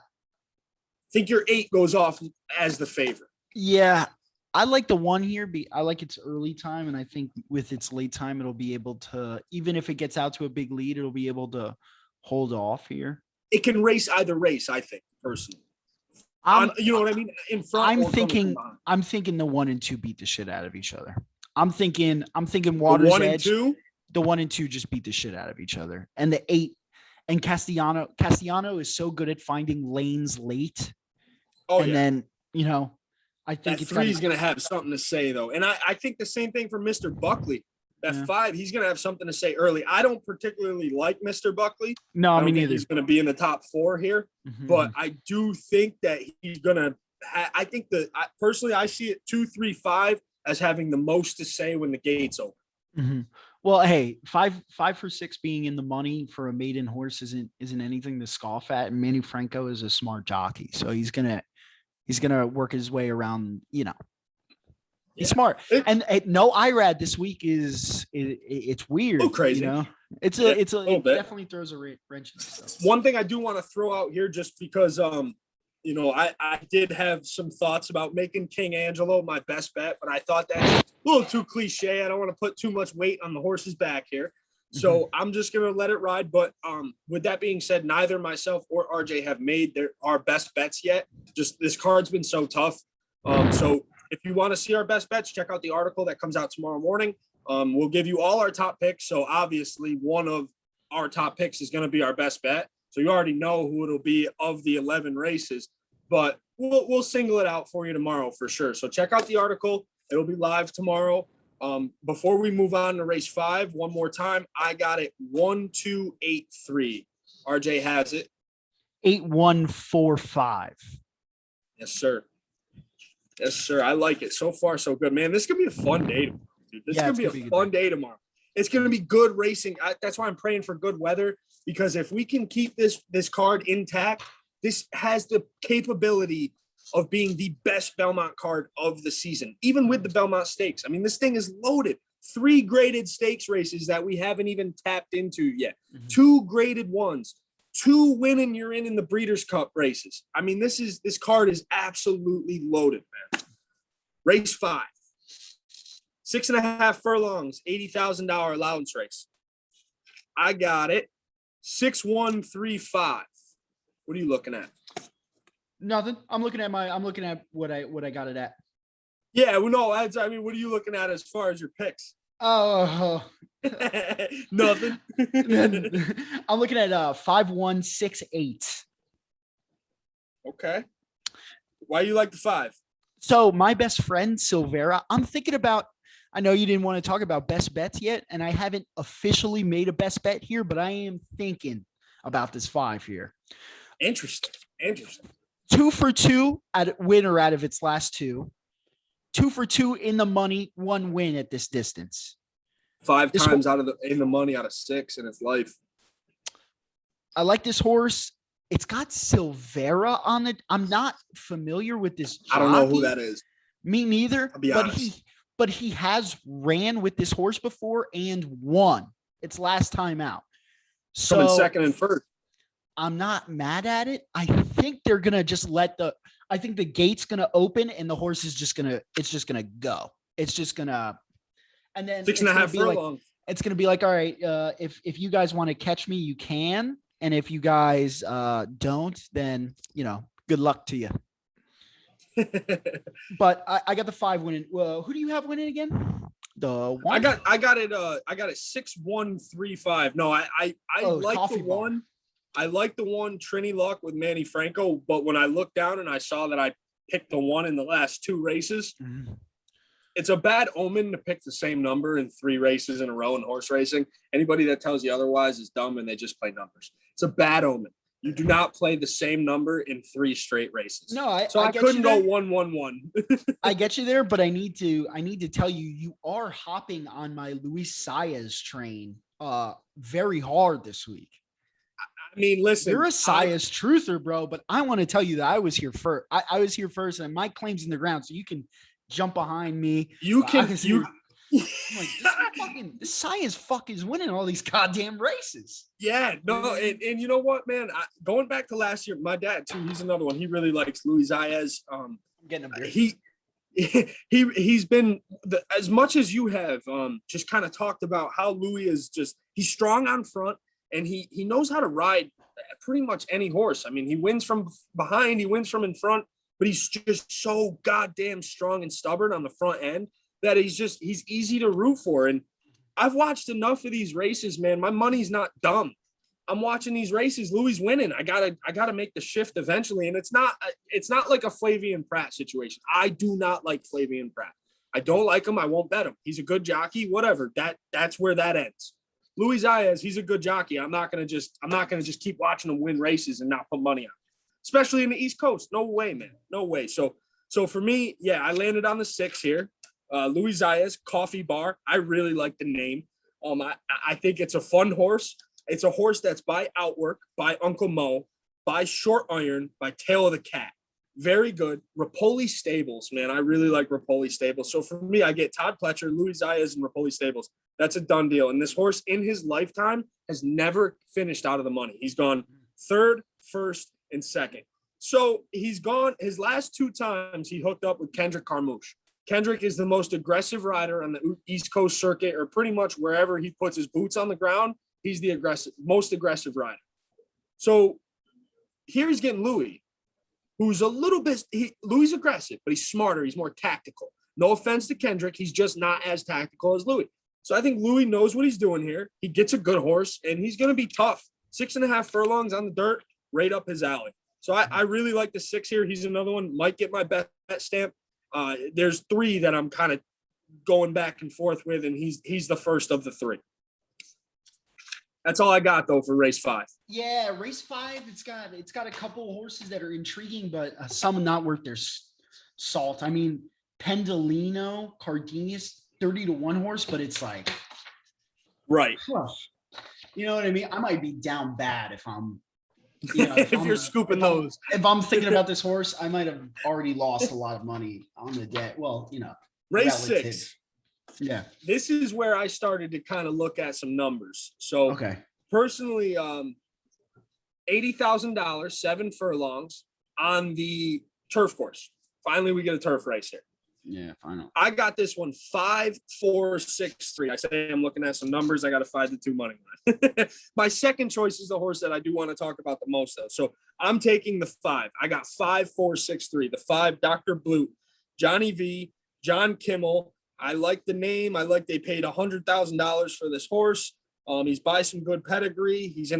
think your 8 goes off as the favorite. Yeah, I like the 1 here. I like its early time, and I think with its late time, it'll be able to, even if it gets out to a big lead, it'll be able to hold off here. It can race either race, I think, personally. You know what I mean? In front. I'm thinking the 1 and 2 beat the shit out of each other. I'm thinking Water's Edge. The 1 and 2 just beat the shit out of each other. And the 8 and Castellano is so good at finding lanes late. Then, I think that 3 is going to have something to say, though. And I think the same thing for Mr. Buckley. At 5, he's going to have something to say early. I don't particularly like Mr. Buckley. No, I don't me think neither. he's going to be in the top 4 here, but I do think that he's going to. I think personally, I see it 2, 3, 5 as having the most to say when the gates open. Well, hey, 5 for 6 being in the money for a maiden horse isn't anything to scoff at. And Manny Franco is a smart jockey, so he's gonna work his way around. He's smart. And no IRAD this week it's weird. Crazy. It definitely throws a wrench in stuff. One thing I do want to throw out here, just because I did have some thoughts about making King Angelo my best bet, but I thought that's a little too cliche. I don't want to put too much weight on the horse's back here. So I'm just going to let it ride. But with that being said, neither myself or RJ have made our best bets yet. Just this card's been so tough. So if you want to see our best bets, check out the article that comes out tomorrow morning. We'll give you all our top picks. So obviously one of our top picks is going to be our best bet. So you already know who it'll be of the 11 races, but we'll single it out for you tomorrow for sure. So check out the article. It'll be live tomorrow. Before we move on to race 5, one more time, I got it 1-2-8-3. RJ has it 8-1-4-5. Yes, sir. Yes, sir. I like it. So far, so good, man. This could be a fun day tomorrow, dude. This could be a fun day tomorrow. It's going to be good racing. That's why I'm praying for good weather, because if we can keep this card intact, this has the capability of being the best Belmont card of the season, even with the Belmont Stakes. I mean, this thing is loaded. 3 graded stakes races that we haven't even tapped into yet. 2 graded ones. 2 win you're in the Breeders' Cup races. I mean, this card is absolutely loaded, man. Race 5. 6.5 furlongs, $80,000 allowance race. I got it. 6-1-3-5. What are you looking at? Nothing. I'm looking at what I got it at. Yeah, well, no, I mean, what are you looking at as far as your picks? Oh, nothing. I'm looking at 5-1-6-8. Okay. Why you like the 5? So my best friend Silvera, I'm thinking about. I know you didn't want to talk about best bets yet, and I haven't officially made a best bet here, but I am thinking about this 5 here. Interesting. 2 for 2 at winner out of its last 2. 2 for 2 in the money, 1 win at this distance. 5 times in the money out of 6 in its life. I like this horse. It's got Silvera on it. I'm not familiar with this jockey. I don't know who that is. Me neither. I'll be honest. But he has ran with this horse before and won its last time out. So coming second and first. I'm not mad at it. I think they're gonna just I think the gate's gonna open and the horse is just gonna go. It's just gonna, and then 6.5 furlongs. It's gonna be like, all right, if you guys want to catch me, you can, and if you guys don't, then good luck to you. But I got the 5 winning. Well, who do you have winning again? The 1? I got it 6-1-3-5. No, I like the 1. I like the 1 Trini Luck with Manny Franco, but when I looked down and I saw that I picked the 1 in the last 2 races, it's a bad omen to pick the same number in 3 races in a row in horse racing. Anybody that tells you otherwise is dumb and they just play numbers. It's a bad omen. You do not play the same number in 3 straight races. No, I couldn't go 1-1-1. I get you there, but I need to tell you are hopping on my Luis Saez train very hard this week. I mean, listen, you're a Saez truther, bro, but I want to tell you that I was here first. I was here first, and my claim's in the ground, so you can jump behind me. You can. I'm like, this Saez is winning all these goddamn races. Yeah, no, and you know what, man? Going back to last year, my dad too. He's another one. He really likes Luis Saez. I'm getting a beer. He's been as much as you have just kind of talked about how Louis is he's strong on front and he knows how to ride pretty much any horse. I mean, he wins from behind, he wins from in front, but he's just so goddamn strong and stubborn on the front end that he's easy to root for. And I've watched enough of these races, man. My money's not dumb. I'm watching these races. Louis winning. I gotta make the shift eventually. And it's not like a Flavian Pratt situation. I do not like Flavian Pratt. I don't like him. I won't bet him. He's a good jockey, whatever. That's where that ends. Luis Zayas, he's a good jockey. I'm not gonna just keep watching him win races and not put money on him, especially in the East Coast. No way, man. No way. So for me, yeah, I landed on the 6 here. Luis Zayas, Coffee Bar. I really like the name. I think it's a fun horse. It's a horse that's by Outwork, by Uncle Mo, by Short Iron, by Tail of the Cat. Very good. Rapoli Stables, man. I really like Rapoli Stables. So for me, I get Todd Pletcher, Luis Zayas, and Rapoli Stables. That's a done deal. And this horse in his lifetime has never finished out of the money. He's gone 3rd, 1st, and 2nd. So he's gone his last 2 times he hooked up with Kendrick Carmouche. Kendrick is the most aggressive rider on the East Coast circuit, or pretty much wherever he puts his boots on the ground. He's the most aggressive rider. So here he's getting Louis, who's a little bit, Louis aggressive, but he's smarter. He's more tactical. No offense to Kendrick. He's just not as tactical as Louis. So I think Louis knows what he's doing here. He gets a good horse, and he's going to be tough. 6.5 furlongs on the dirt, right up his alley. So I really like the 6 here. He's another one. Might get my bet stamp. There's 3 that I'm kind of going back and forth with, and he's the first of the 3. That's all I got though for race 5. Yeah, race 5. It's got a couple of horses that are intriguing, but some not worth their salt. I mean, Pendolino, Cardenas, 30-1 horse, but it's like, right. You know what I mean? I might be down bad if I'm, if you're scooping those. If I'm thinking about this horse, I might have already lost a lot of money on the day. Well, race 6. Yeah. This is where I started to kind of look at some numbers. So personally, $80,000, 7 furlongs on the turf course. Finally, we get a turf race here. Yeah, final. I got this one 5, 4, 6, 3. I say I'm looking at some numbers. I got to find the 2 money line. My second choice is the horse that I do want to talk about the most, though. So I'm taking the 5. I got 5, 4, 6, 3. The 5, Dr. Blute, Johnny V, John Kimmel. I like the name. I like they paid $100,000 for this horse. He's by some good pedigree. He's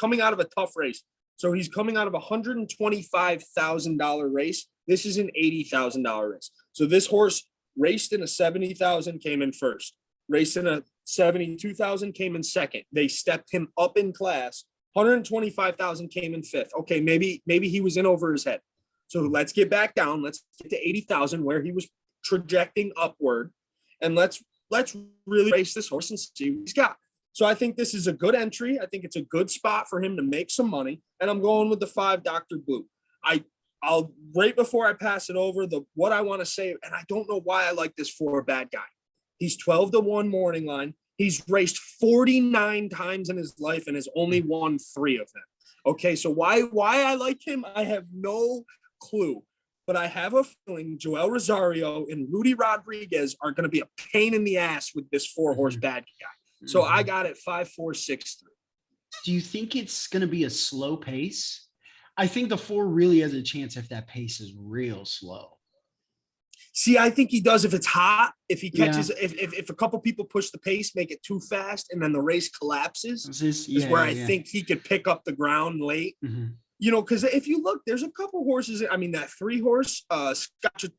coming out of a tough race. So he's coming out of a $125,000 race. This is an $80,000 race. So this horse raced in a 70,000, came in first. Raced in a 72,000, came in second. They stepped him up in class. 125,000 came in fifth. Okay, maybe he was in over his head. So let's get back down. Let's get to 80,000 where he was trajecting upward, and let's really race this horse and see what he's got. So I think this is a good entry. I think it's a good spot for him to make some money, and I'm going with the 5, Dr. Blue. I'll right before I pass it over, what I want to say, and I don't know why I like this 4 bad guy. He's 12-1 morning line. He's raced 49 times in his life and has only won 3 of them. Okay, so why I like him, I have no clue. But I have a feeling Joel Rosario and Rudy Rodriguez are going to be a pain in the ass with this 4-horse bad guy. So I got it 5, 4, 6, 3. Do you think it's going to be a slow pace? I think the 4 really has a chance if that pace is real slow. See, I think he does if it's hot. If he catches, if a couple people push the pace, make it too fast, and then the race collapses, is where I think he could pick up the ground late. Mm-hmm. Because if you look, there's a couple horses. I mean, that 3-horse, Scacciatore,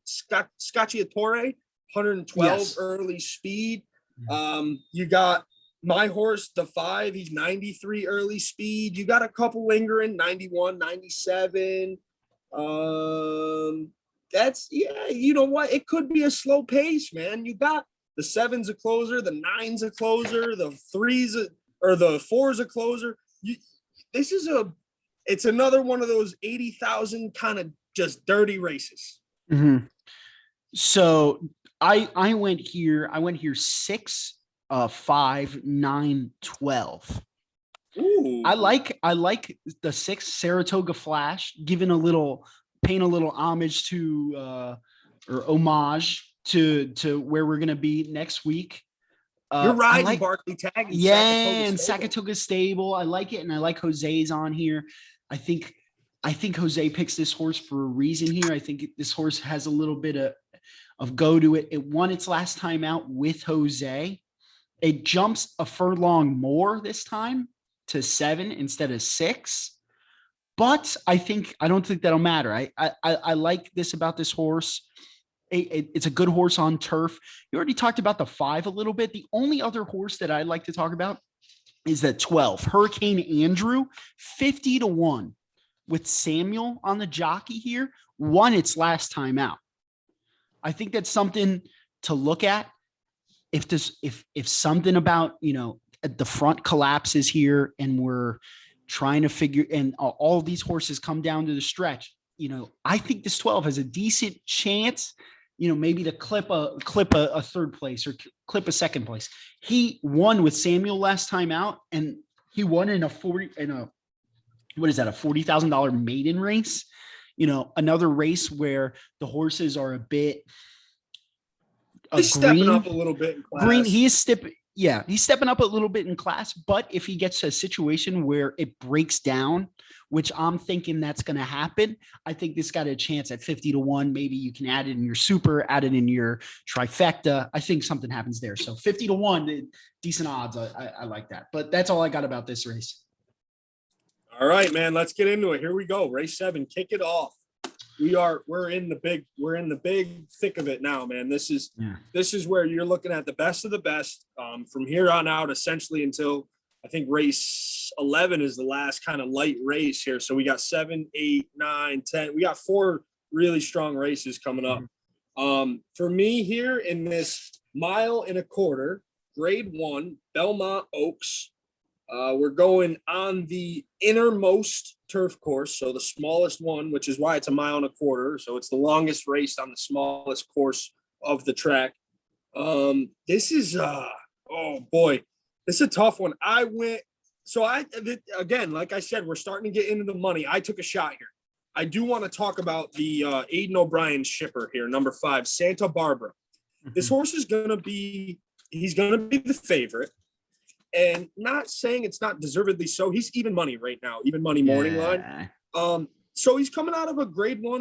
112 early speed. You got my horse, the 5, he's 93 early speed. You got a couple lingering, 91, 97. That's, you know what? It could be a slow pace, man. You got the 7's a closer, the 9's a closer, the 3's or the 4's a closer. It's another one of those 80,000 kind of just dirty races. Mm-hmm. So I went here 6, 5, 9, 12. Ooh. I like the 6 Saratoga Flash, paying a little homage to or homage to where we're gonna be next week. You're riding Barkley Tag. And Saratoga Stable. I like it, and I like Jose's on here. I think Jose picks this horse for a reason here. I think this horse has a little bit of go to it. It won its last time out with Jose. It jumps a furlong more this time to 7 instead of 6. But I don't think that'll matter. I like this about this horse. It's a good horse on turf. You already talked about the 5 a little bit. The only other horse that I'd like to talk about is that 12, Hurricane Andrew, 50-1 with Samuel on the jockey here, won its last time out. I think that's something to look at. If something about, the front collapses here and we're trying to figure, and all of these horses come down to the stretch, I think this 12 has a decent chance, maybe to clip a third place or clip a second place. He won with Samuel last time out, and he won in a $40,000 maiden race. Another race where the horses are a bit he's stepping up a little bit in class. Green, he's stepping up a little bit in class, but if he gets to a situation where it breaks down, which I'm thinking that's going to happen, I think this got a chance at 50-1. Maybe you can add it in your super, add it in your trifecta. I think something happens there. So 50-1, decent odds. I like that, but that's all I got about this race. All right, man, let's get into it. Here we go. Race 7, kick it off. We're in the big thick of it now, man. This is where you're looking at the best of the best from here on out, essentially until I think race 11 is the last kind of light race here. So we got 7, 8, 9, 10. We got 4 really strong races coming up. For me here in this 1.25 miles, grade 1, Belmont Oaks. We're going on the innermost turf course, so the smallest one, which is why it's 1.25 miles. So it's the longest race on the smallest course of the track. This is this is a tough one. Again, like I said, we're starting to get into the money. I took a shot here. I do want to talk about the Aidan O'Brien shipper here, number 5, Santa Barbara. This horse is going to be the favorite. And not saying it's not deservedly so. He's even money right now, even money morning line. So he's coming out of a grade 1.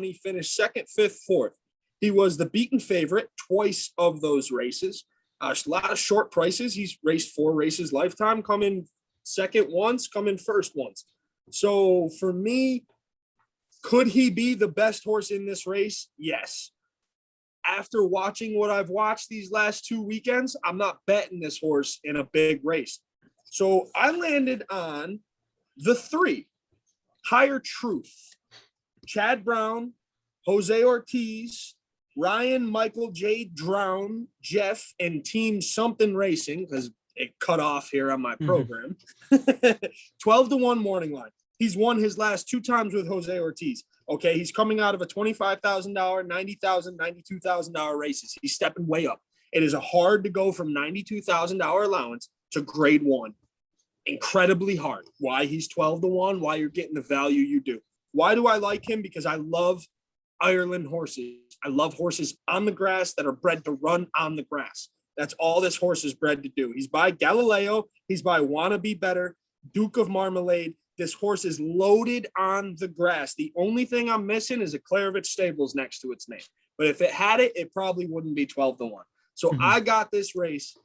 He finished 2nd, 5th, 4th. He was the beaten favorite twice of those races. A lot of short prices. He's raced 4 races lifetime, come in 2nd once, come in 1st once. So for me, could he be the best horse in this race? Yes. After watching what I've watched these last 2 weekends, I'm not betting this horse in a big race. So I landed on the 3, Higher Truth. Chad Brown, Jose Ortiz, Ryan Michael J. Drown, Jeff, and Team Something Racing, because it cut off here on my program. 12-1 morning line. He's won his last 2 times with Jose Ortiz. Okay, he's coming out of a $25,000, $90,000, $92,000 races. He's stepping way up. It is hard to go from $92,000 allowance to grade 1. Incredibly hard. Why he's 12-1, why you're getting the value you do. Why do I like him? Because I love Ireland horses. I love horses on the grass that are bred to run on the grass. That's all this horse is bred to do. He's by Galileo. He's by Wanna Be Better, Duke of Marmalade. This horse is loaded on the grass. The only thing I'm missing is a Clarovich Stables next to its name. But if it had it, it probably wouldn't be 12-1. So I got this race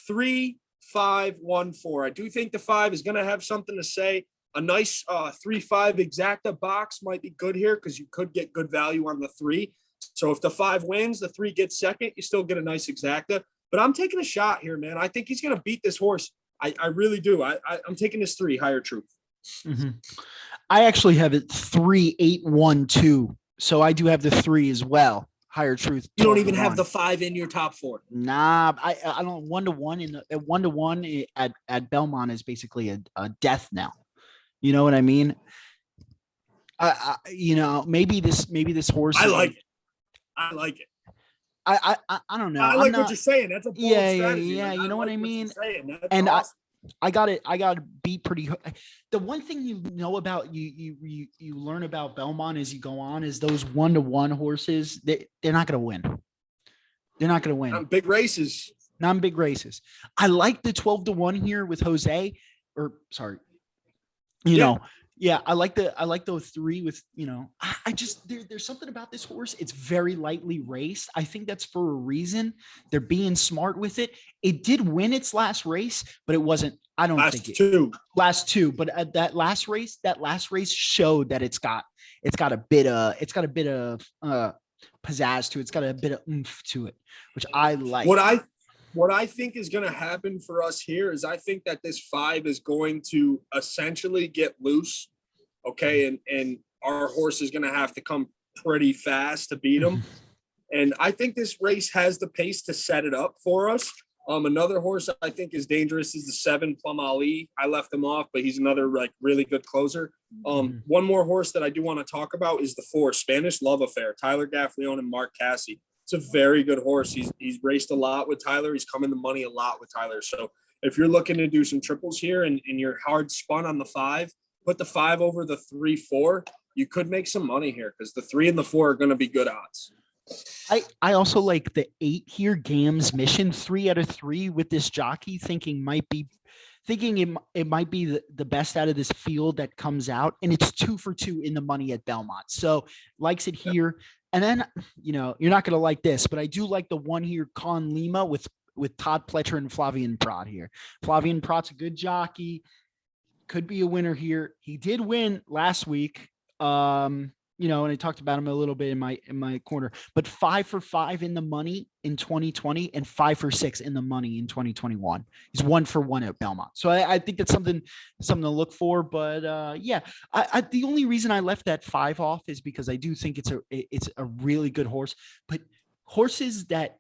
3, 5, 1, 4. I do think the 5 is going to have something to say. A nice 3-5 exacta box might be good here because you could get good value on the 3. So if the 5 wins, the 3 gets second, you still get a nice exacta. But I'm taking a shot here, man. I think he's going to beat this horse. I really do. I'm taking this 3, Higher Truth. I actually have it 3, 8, 1, 2. So I do have the 3 as well. Higher Truth. You don't even have the 5 in your top 4. Nah, I don't 1-1 in the 1-1 at Belmont is basically a death knell. You know what I mean? Maybe this horse. I like it. I don't know. I like what you're saying. That's a bold strategy. Yeah. Like, you know what I mean? And awesome. I got to be pretty. The one thing you know about you learn about Belmont as you go on is those 1-1 horses. They're not going to win. They're not going to win. Not big races. Not big races. I like the 12-1 here with Jose. Or sorry, I like those 3 with, I just, there's something about this horse. It's very lightly raced. I think that's for a reason. They're being smart with it. It did win its last race, but it wasn't, I don't think it last 2, but at that last race showed that it's got a bit of pizzazz to it. It's got a bit of oomph to it, which I like. What I think is going to happen for us here is I think that this 5 is going to essentially get loose, okay, and our horse is going to have to come pretty fast to beat him. And I think this race has the pace to set it up for us. Another horse I think is dangerous is the 7 Plum Ali. I left him off, but he's another like really good closer. One more horse that I do want to talk about is the 4 Spanish Love Affair, Tyler Gaffleone and Mark Cassie. It's a very good horse. He's raced a lot with Tyler. He's come in the money a lot with Tyler. So if you're looking to do some triples here and you're hard spun on the 5, put the 5 over the 3-4. You could make some money here because the 3 and the 4 are going to be good odds. I also like the 8 here, Gam's Mission, 3 out of 3 with this jockey, thinking it might be the best out of this field that comes out, and it's 2 for 2 in the money at Belmont. So likes it here. And then, you're not going to like this, but I do like the 1 here, Con Lima with Todd Pletcher and Flavian Prat here. Flavian Prat's a good jockey, could be a winner here. He did win last week. And I talked about him a little bit in my corner, but 5 for 5 in the money in 2020 and 5 for 6 in the money in 2021. He's 1 for 1 at Belmont. So I think that's something to look for. But the only reason I left that 5 off is because I do think it's a really good horse. But horses that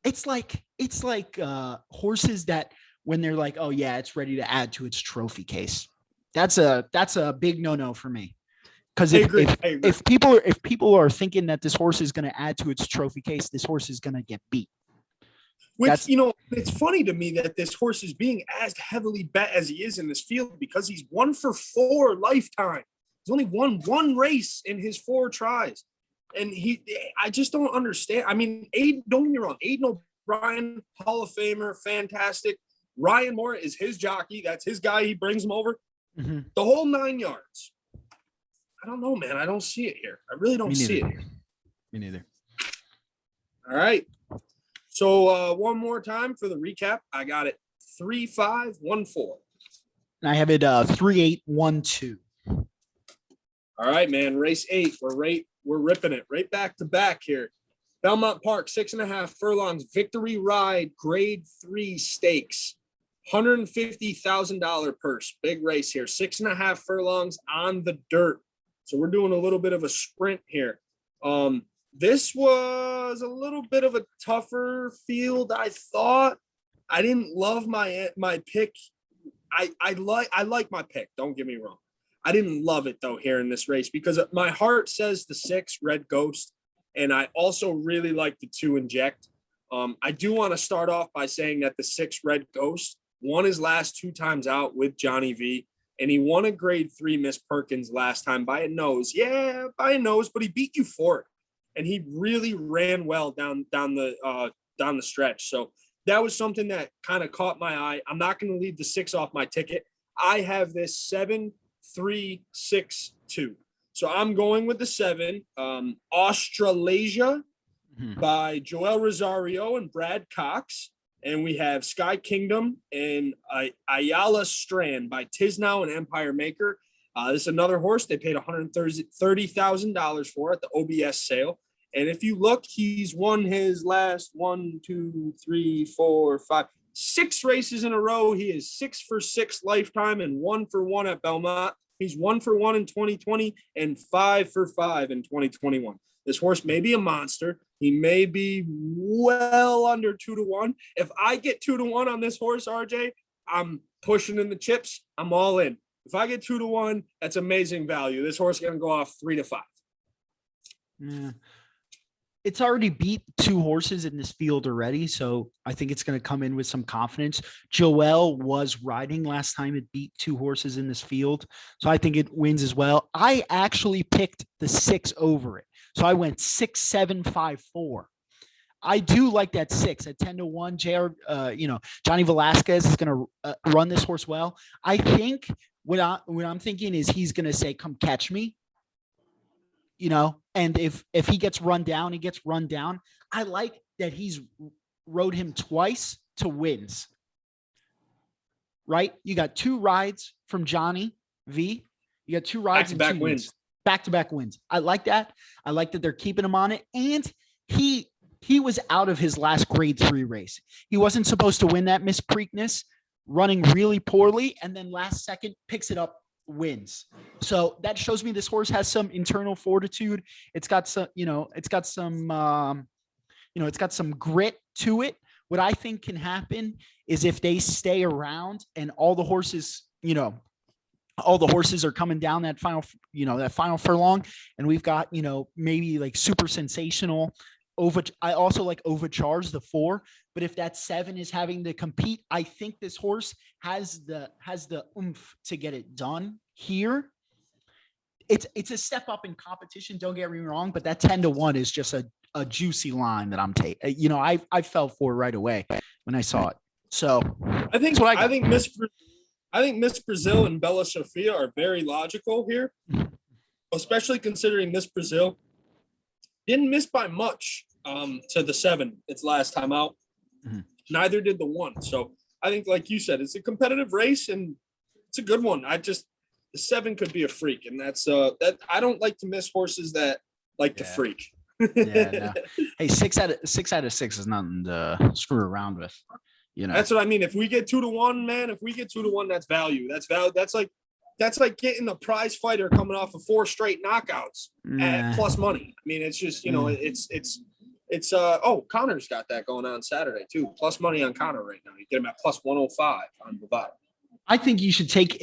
it's like horses that when they're like, oh yeah, it's ready to add to its trophy case. That's a big no for me. Because if people are thinking that this horse is going to add to its trophy case, this horse is going to get beat. It's funny to me that this horse is being as heavily bet as he is in this field because he's 1 for 4 lifetime. He's only won 1 race in his 4 tries. And I just don't understand. I mean, don't get me wrong, Aiden O'Brien, Hall of Famer, fantastic. Ryan Moore is his jockey. That's his guy. He brings him over. Mm-hmm. The whole 9 yards. I don't know, man. I don't see it here. I really don't see it here. Me neither. All right. So one more time for the recap. I got it 3-5-1-4. And I have it 3-8-1-2. All right, man. Race 8. We're ripping it right back to back here. Belmont Park, 6.5 furlongs, victory ride, grade 3 stakes. $150,000 purse. Big race here. 6.5 furlongs on the dirt. So we're doing a little bit of a sprint here. This was a little bit of a tougher field, I thought. I didn't love my pick. I like my pick. Don't get me wrong. I didn't love it though here in this race because my heart says the 6 Red Ghost, and I also really like the 2 Inject. I do want to start off by saying that the 6 Red Ghost won his last 2 times out with Johnny V. And he won a grade 3 Miss Perkins last time by a nose. Yeah, by a nose, but he beat you for it. And he really ran well down the stretch. So that was something that kind of caught my eye. I'm not going to leave the 6 off my ticket. I have this 7-3-6-2. So I'm going with the 7. Australasia by Joel Rosario and Brad Cox. And we have Sky Kingdom and Ayala Strand by Tisnow and Empire Maker. This is another horse they paid $130,000 for at the OBS sale. And if you look, he's won his last 6 races in a row. He is 6 for 6 lifetime and 1 for 1 at Belmont. He's 1 for 1 in 2020 and 5 for 5 in 2021. This horse may be a monster. He may be well under 2-1. If I get 2-1 on this horse, RJ, I'm pushing in the chips. I'm all in. If I get 2-1, that's amazing value. This horse is going to go off 3-5. Yeah. It's already beat 2 horses in this field already, so I think it's going to come in with some confidence. Joel was riding last time. It beat 2 horses in this field, so I think it wins as well. I actually picked the 6 over it. So I went 6-7-5-4. I do like that 6 at 10-1. Johnny Velasquez is going to run this horse well. I think what I'm thinking is he's going to say, "Come catch me," And if he gets run down, he gets run down. I like that he's rode him twice to wins. Right? You got 2 rides from Johnny V. You got 2 rides and 2 wins. back-to-back wins. I like that. I like that they're keeping him on it. And he was out of his last grade 3 race. He wasn't supposed to win that, Miss Preakness, running really poorly, and then last second picks it up, wins. So that shows me this horse has some internal fortitude. It's got some, it's got some grit to it. What I think can happen is if they stay around and all the horses are coming down that final furlong, and we've got, maybe like Super Sensational. I also like Overcharge, the 4, but if that 7 is having to compete, I think this horse has the oomph to get it done here. It's a step up in competition. Don't get me wrong, but that 10-1 is just a juicy line that I'm taking. I fell for right away when I saw it. So I think Miss Brazil and Bella Sofia are very logical here, especially considering Miss Brazil didn't miss by much to the 7 its last time out. Mm-hmm. Neither did the 1. So I think, like you said, it's a competitive race and it's a good one. The 7 could be a freak, and that's that I don't like to miss horses that like to freak. Yeah, no. Hey, 6 out of 6 is nothing to screw around with. That's what I mean. If we get 2-1, man, that's value. That's value. That's like getting a prize fighter coming off of 4 straight knockouts at plus money. I mean, it's just, it's Connor's got that going on Saturday too. Plus money on Connor right now. You get him at plus 105 on Bovada. I think you should take,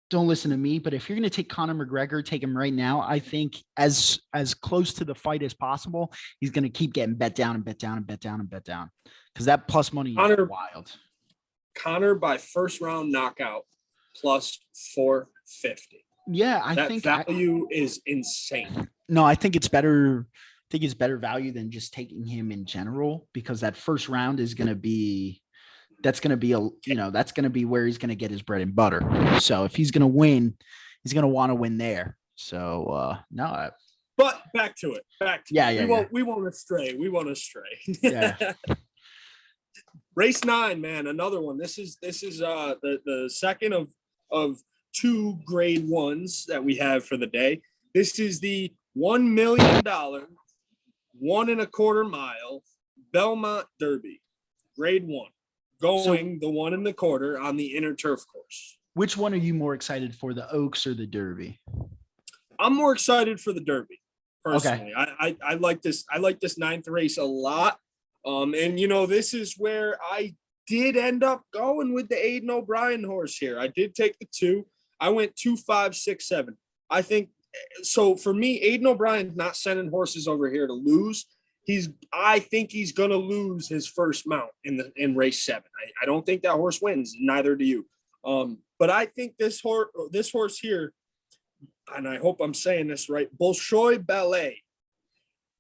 don't listen to me, but if you're going to take Conor McGregor, take him right now. I think as close to the fight as possible, he's going to keep getting bet down and bet down and bet down and bet down, because that plus money is wild. Connor by first round knockout plus 450. Yeah, I that think value is insane. No, I think it's better. I think it's better value than just taking him in general, because that first round is going to be. That's going to be that's going to be where he's going to get his bread and butter. So if he's going to win, he's going to want to win there. So no. But back to it. We won't astray. Yeah. Race 9, man, another one. This is the second of 2 grade 1s that we have for the day. This is the $1 million, 1 1/4 mile Belmont Derby, grade 1, going the 1 1/4 on the inner turf course. Which one are you more excited for, the Oaks or the Derby? I'm more excited for the Derby, personally. Okay. I like this 9th race a lot. And this is where I did end up going with the Aiden O'Brien horse here. I did take the 2. I went 2, 5, 6, 7. I think so. For me, Aiden O'Brien's not sending horses over here to lose. I think he's gonna lose his first mount in race 7. I don't think that horse wins. Neither do you. But I think this horse here, and I hope I'm saying this right, Bolshoi Ballet.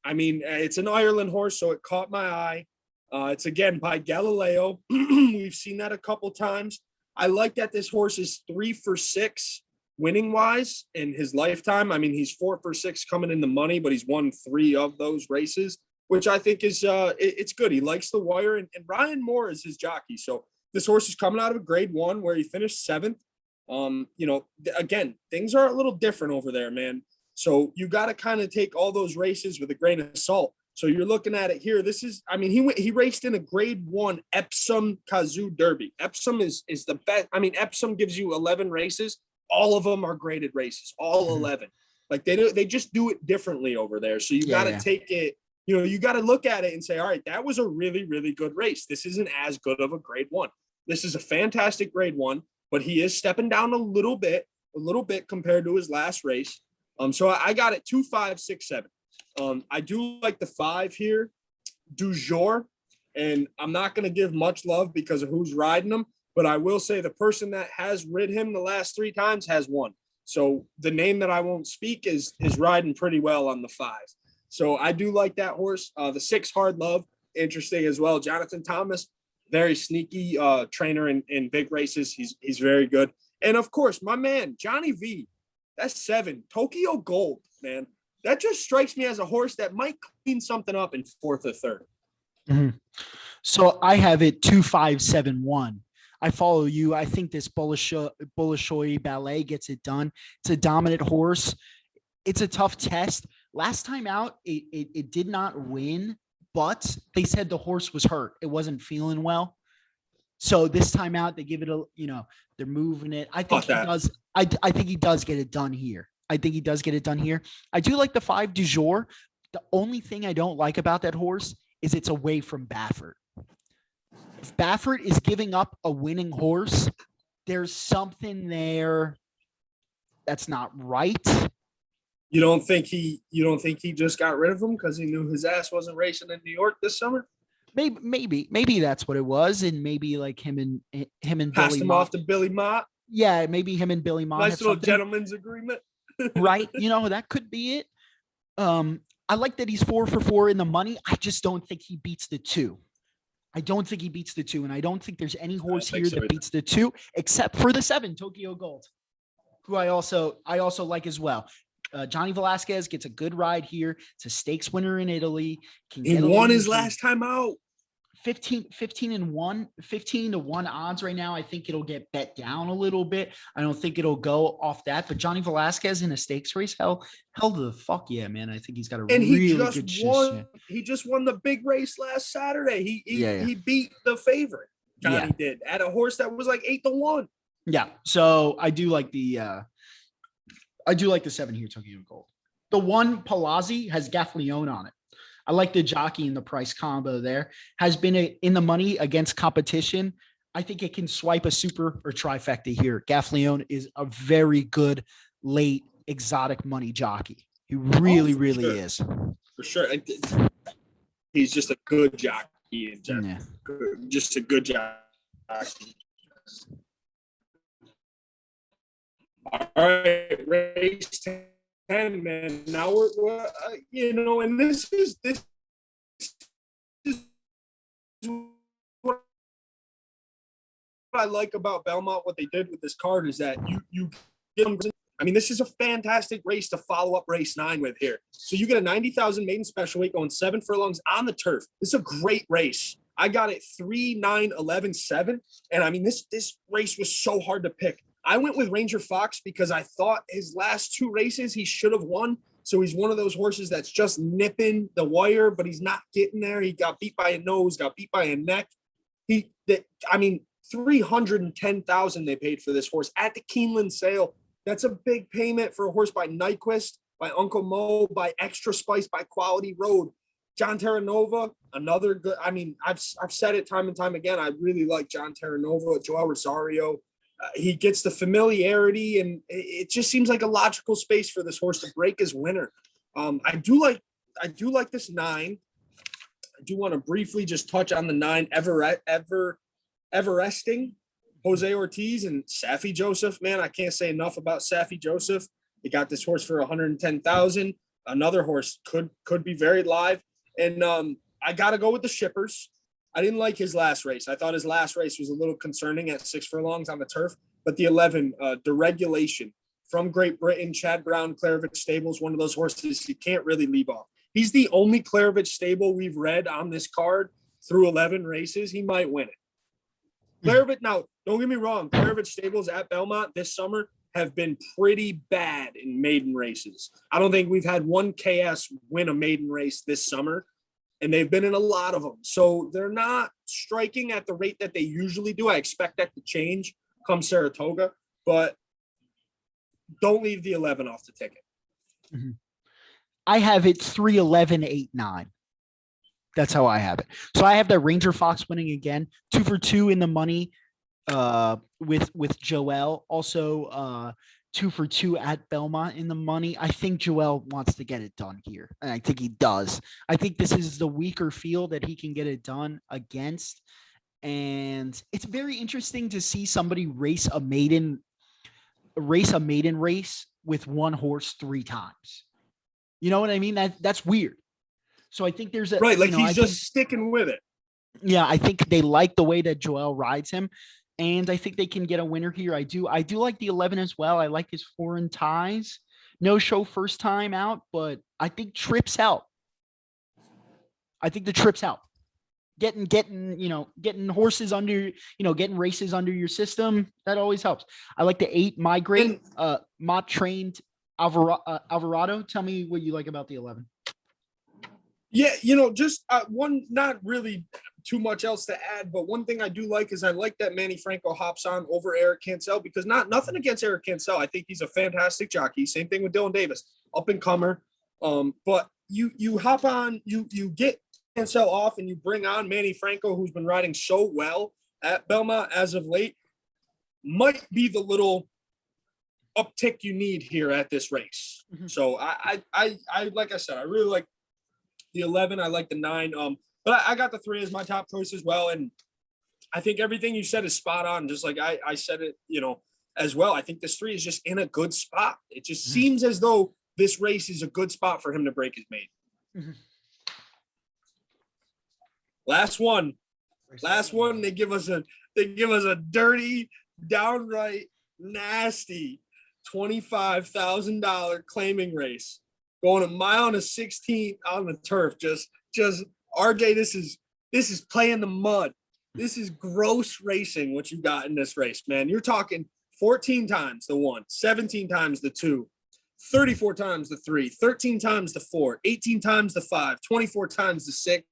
I mean, it's an Ireland horse, so it caught my eye. It's, again, by Galileo. We've seen that a couple times. I like that this horse is 3 for 6 winning-wise in his lifetime. I mean, he's 4 for 6 coming in the money, but he's won 3 of those races, which I think is it's good. He likes the wire, and Ryan Moore is his jockey. So this horse is coming out of a grade 1 where he finished 7th. Again, things are a little different over there, man. So you got to kind of take all those races with a grain of salt. So you're looking at it here. He raced in a grade 1 Epsom Kazoo Derby. Epsom is the best. I mean, Epsom gives you 11 races. All of them are graded races, all 11. Like they just do it differently over there. So you got to take it, you got to look at it and say, all right, that was a really, really good race. This isn't as good of a grade 1. This is a fantastic grade 1, but he is stepping down a little bit compared to his last race. So I got it 2, 5, 6, 7. I do like the 5 here, Du Jour, and I'm not going to give much love because of who's riding him, but I will say the person that has rid him the last 3 times has won. So the name that I won't speak is riding pretty well on the 5. So I do like that horse. The 6, Hard Love, interesting as well. Jonathan Thomas, very sneaky trainer in big races. He's very good. And of course, my man, Johnny V, that's 7, Tokyo Gold, man. That just strikes me as a horse that might clean something up in 4th or 3rd. Mm-hmm. So I have it 2, 5, 7, 1. I follow you. I think this Bolshoi Ballet gets it done. It's a dominant horse. It's a tough test. Last time out, it did not win, but they said the horse was hurt. It wasn't feeling well. So this time out, they give it they're moving it. I think he does. I think he does get it done here. I think he does get it done here. I do like the 5 du jour. The only thing I don't like about that horse is it's away from Baffert. If Baffert is giving up a winning horse, there's something there that's not right. You don't think he just got rid of him because he knew his ass wasn't racing in New York this summer? Maybe that's what it was, and maybe like him and passed Billy him Mott. off to Billy Mott. Yeah, maybe him and Billy Mott. Nice little gentleman's agreement. Right. That could be it. I like that he's 4 for 4 in the money. I just don't think he beats the 2. I don't think he beats the 2, and I don't think there's any horse here that beats the 2 except for the 7 Tokyo Gold, who I also like as well. Johnny Velasquez gets a good ride here. It's a stakes winner in Italy. He won his last time out. 15 to 1 odds right now. I think it'll get bet down a little bit. I don't think it'll go off that. But Johnny Velasquez in a stakes race, hell the fuck yeah, man. I think he's got a really good won. He just won the big race last Saturday. He beat the favorite. Johnny did at a horse that was like 8 to 1. Yeah. So I do like the 7 here, Tokyo Gold. The 1 Palazzi has Gaffleone on it. I like the jockey and the price combo there. Has been in the money against competition. I think it can swipe a super or trifecta here. Gaffleone is a very good late exotic money jockey. He really is. For sure. He's just a good jockey in general. Yeah. Just a good jockey. All right, race 10, man. Now we're and this is what I like about Belmont. What they did with this card is that you get them. I mean, this is a fantastic race to follow up race 9 with here. So you get a 90,000 maiden special weight going 7 furlongs on the turf. This is a great race. I got it 3, 9, 11, 7, and I mean this race was so hard to pick. I went with Ranger Fox because I thought his last 2 races he should have won. So he's one of those horses that's just nipping the wire, but he's not getting there. He got beat by a nose, got beat by a neck. 310,000 they paid for this horse at the Keeneland sale. That's a big payment for a horse by Nyquist, by Uncle Mo, by Extra Spice, by Quality Road. John Terranova, another good. I mean, I've said it time and time again. I really like John Terranova, Joel Rosario. He gets the familiarity, and it just seems like a logical space for this horse to break as winner. I do like this 9. I do want to briefly just touch on the 9 Everesting, Jose Ortiz and Safi Joseph. Man, I can't say enough about Safi Joseph. He got this horse for 110,000. Another horse could be very live, and I got to go with the Shippers. I didn't like his last race. I thought his last race was a little concerning at 6 furlongs on the turf. But the 11, Deregulation from Great Britain, Chad Brown, Clarovich Stables, one of those horses you can't really leave off. He's the only Clarovich stable we've read on this card through 11 races. He might win it. Clarovich, now, don't get me wrong. Clarovich Stables at Belmont this summer have been pretty bad in maiden races. I don't think we've had one KS win a maiden race this summer. And they've been in a lot of them. So they're not striking at the rate that they usually do. I expect that to change come Saratoga, but don't leave the 11 off the ticket. Mm-hmm. I have it 3, 11, 8, 9. That's how I have it. So I have that Ranger Fox winning again, 2 for 2 in the money with Joel. Also 2 for 2 at Belmont in the money. I think Joel wants to get it done here. And I think he does. I think this is the weaker field that he can get it done against. And it's very interesting to see somebody race a maiden race with one horse 3 times. You know what I mean? That's weird. So I think there's a right, like he's just sticking with it. Yeah, I think they like the way that Joel rides him. And I think they can get a winner here. I do like the 11 as well. I like his foreign ties. No show first time out, but I think Trips out. I think the Trips out. getting horses under, getting races under your system. That always helps. I like the 8 Migrate, Mott trained Alvarado. Tell me what you like about the 11. Yeah, just one, not really too much else to add, but one thing I do like is I like that Manny Franco hops on over Eric Cancel, because nothing against Eric Cancel. I think he's a fantastic jockey. Same thing with Dylan Davis, up and comer. But you hop on, you get Cancel off, and you bring on Manny Franco, who's been riding so well at Belmont as of late. Might be the little uptick you need here at this race. Mm-hmm. So I like I said, I really like the 11. I like the 9. But I got the 3 as my top choice as well. And I think everything you said is spot on. Just like I said it, as well. I think this 3 is just in a good spot. It just seems as though this race is a good spot for him to break his maiden. Mm-hmm. Last one. They give us a dirty, downright nasty $25,000 claiming race. Going a mile and a 16th on the turf. Just RJ, this is play in the mud. This is gross racing, what you got in this race, man. You're talking 14 times the 1, 17 times the 2, 34 times the 3, 13 times the 4, 18 times the 5, 24 times the 6,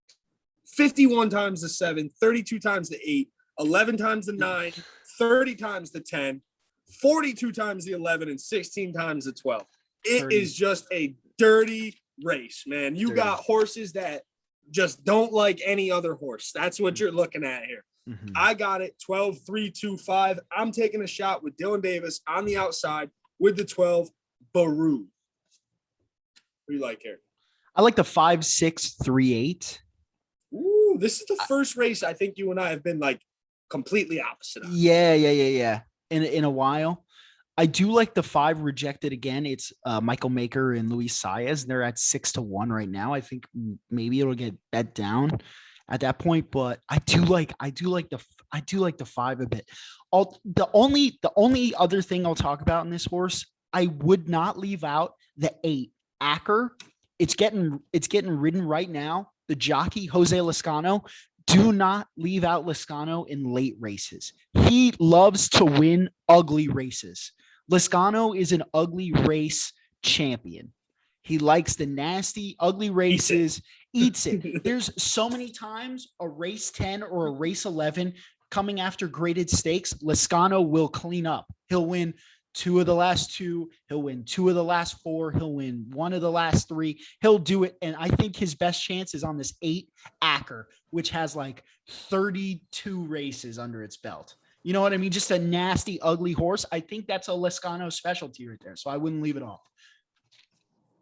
51 times the 7, 32 times the 8, 11 times the 9, 30 times the 10, 42 times the 11, and 16 times the 12. It 30. Is just a dirty race, man. You got horses that just don't like any other horse. That's what you're looking at here. Mm-hmm. I got it 12, 3, 2, 5. I'm taking a shot with Dylan Davis on the outside with the 12, Baru. What do you like here? I like the 5, 6, 3, 8. Ooh, this is the first race I think you and I have been like completely opposite on. Yeah. In a while. I do like the 5 Rejected again. It's Michael Maker and Luis Saez. They're at 6-1 right now. I think maybe it'll get bet down at that point, but I do like the 5 a bit. The only other thing I'll talk about in this horse, I would not leave out the 8 Acker. It's getting ridden right now. The jockey Jose Lezcano. Do not leave out Lezcano in late races. He loves to win ugly races. Lezcano is an ugly race champion. He likes the nasty, ugly races, eats it. There's so many times a race 10 or a race 11 coming after graded stakes, Lezcano will clean up. He'll win 2 of the last 2. He'll win 2 of the last 4. He'll win 1 of the last 3. He'll do it. And I think his best chance is on this 8 Acker, which has like 32 races under its belt. You know what I mean? Just a nasty, ugly horse. I think that's a Lezcano specialty right there. So I wouldn't leave it off.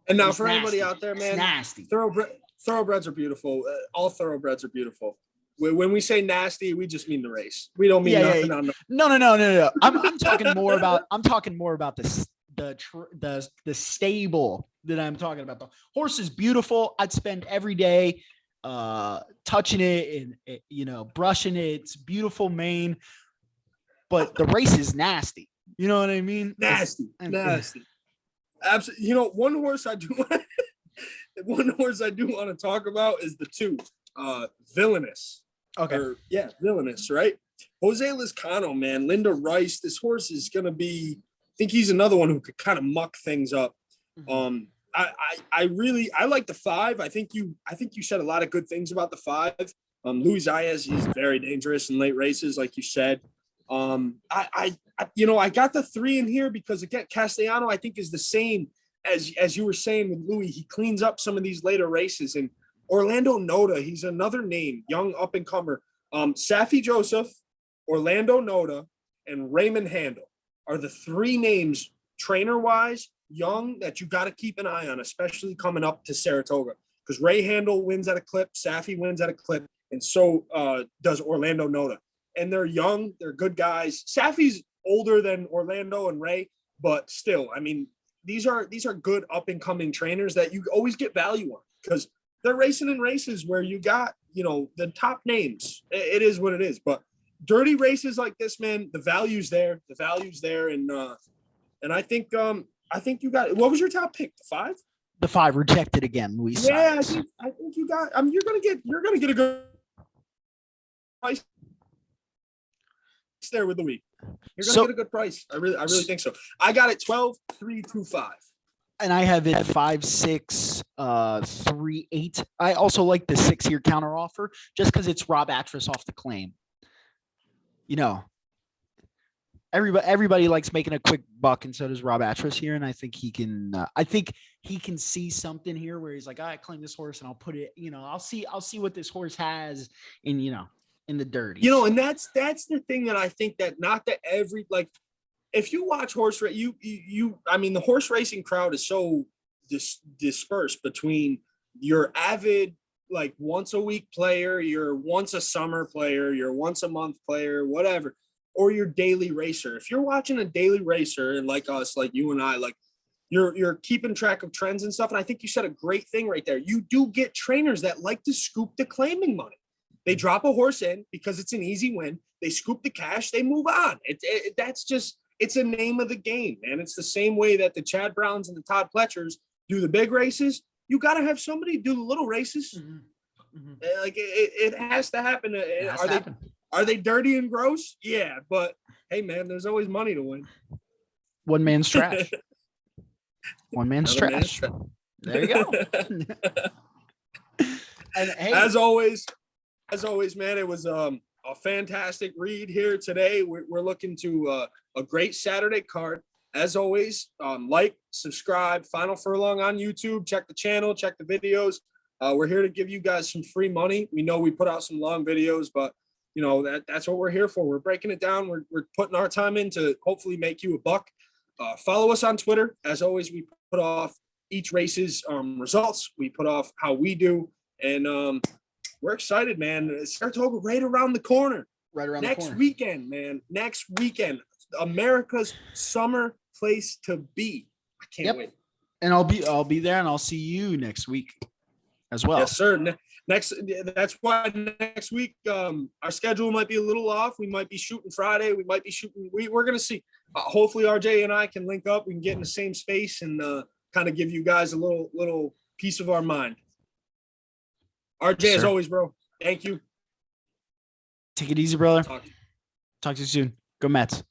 And now for anybody out there, man, it's nasty. Thoroughbreds are beautiful. All thoroughbreds are beautiful. When we say nasty, we just mean the race. We don't mean nothing on the. No. I'm talking more about the stable that I'm talking about. The horse is beautiful. I'd spend every day touching it and brushing it. It's beautiful mane. But the race is nasty. You know what I mean? Nasty. Absolutely. One horse I do want to talk about is the 2, Villainous. Okay. Villainous, right? Jose Lezcano, man. Linda Rice. This horse is gonna be. I think he's another one who could kind of muck things up. I like the 5. I think you said a lot of good things about the 5. Luis Saez, he's very dangerous in late races, like you said. I got the 3 in here because again, Castellano I think is the same as you were saying with Louis. He cleans up some of these later races. And Orlando Noda, he's another name, young up and comer. Safi Joseph, Orlando Noda, and Raymond Handel are the 3 names trainer wise, young, that you got to keep an eye on, especially coming up to Saratoga, because Ray Handel wins at a clip, Safi wins at a clip, and so does Orlando Noda. And they're young, they're good guys. Safi's older than Orlando and Ray, but still, I mean, these are good up and coming trainers that you always get value on because they're racing in races where you got, the top names. It is what it is. But dirty races like this, man, the value's there. And I think you got. What was your top pick? The 5? The 5 Rejected again, Luis. Yeah, I think you got. You're gonna get a good price there with the week. You're gonna So- get a good price. I really think so. I got it 12,325. And I have it 5, 6, 3, 8. I also like the 6-year counter offer just because it's Rob Actress off the claim. You know, everybody likes making a quick buck, and so does Rob Actress here. And I think he can. I think he can see something here where he's like, I claim this horse, and I'll put it. I'll see what this horse has in in the dirty. And that's the thing that I think that not that every like. If you watch horse race, I mean, the horse racing crowd is so dispersed between your avid, like once a week player, your once a summer player, your once a month player, whatever, or your daily racer. If you're watching a daily racer and like us, like you and I, like you're keeping track of trends and stuff. And I think you said a great thing right there. You do get trainers that like to scoop the claiming money. They drop a horse in because it's an easy win. They scoop the cash. They move on. That's just. It's a name of the game, man. It's the same way that the Chad Browns and the Todd Pletchers do the big races. You got to have somebody do the little races. Mm-hmm. Mm-hmm. Like it has to happen. Are they dirty and gross? Yeah, but hey, man, there's always money to win. One man's trash. One man's trash. There you go. And hey, as always, man, it was a fantastic read here today. We're looking to a great Saturday card. As always, like, subscribe, Final Furlong on YouTube. Check the channel, check the videos. We're here to give you guys some free money. We know we put out some long videos, but that's what we're here for. We're breaking it down. We're putting our time in to hopefully make you a buck. Follow us on Twitter. As always, we put off each race's results. We put off how we do, and we're excited, man. Saratoga right around the corner. Right around next the corner. weekend, man. Next weekend, America's summer place to be. I can't wait. And I'll be there, and I'll see you next week as well. Yes, sir. That's why next week our schedule might be a little off. We might be shooting Friday. We might be shooting. We're gonna see. Hopefully, RJ and I can link up. We can get in the same space and kind of give you guys a little piece of our mind. RJ, Yes, as always, bro. Thank you. Take it easy, brother. Talk to you soon. Go Mets.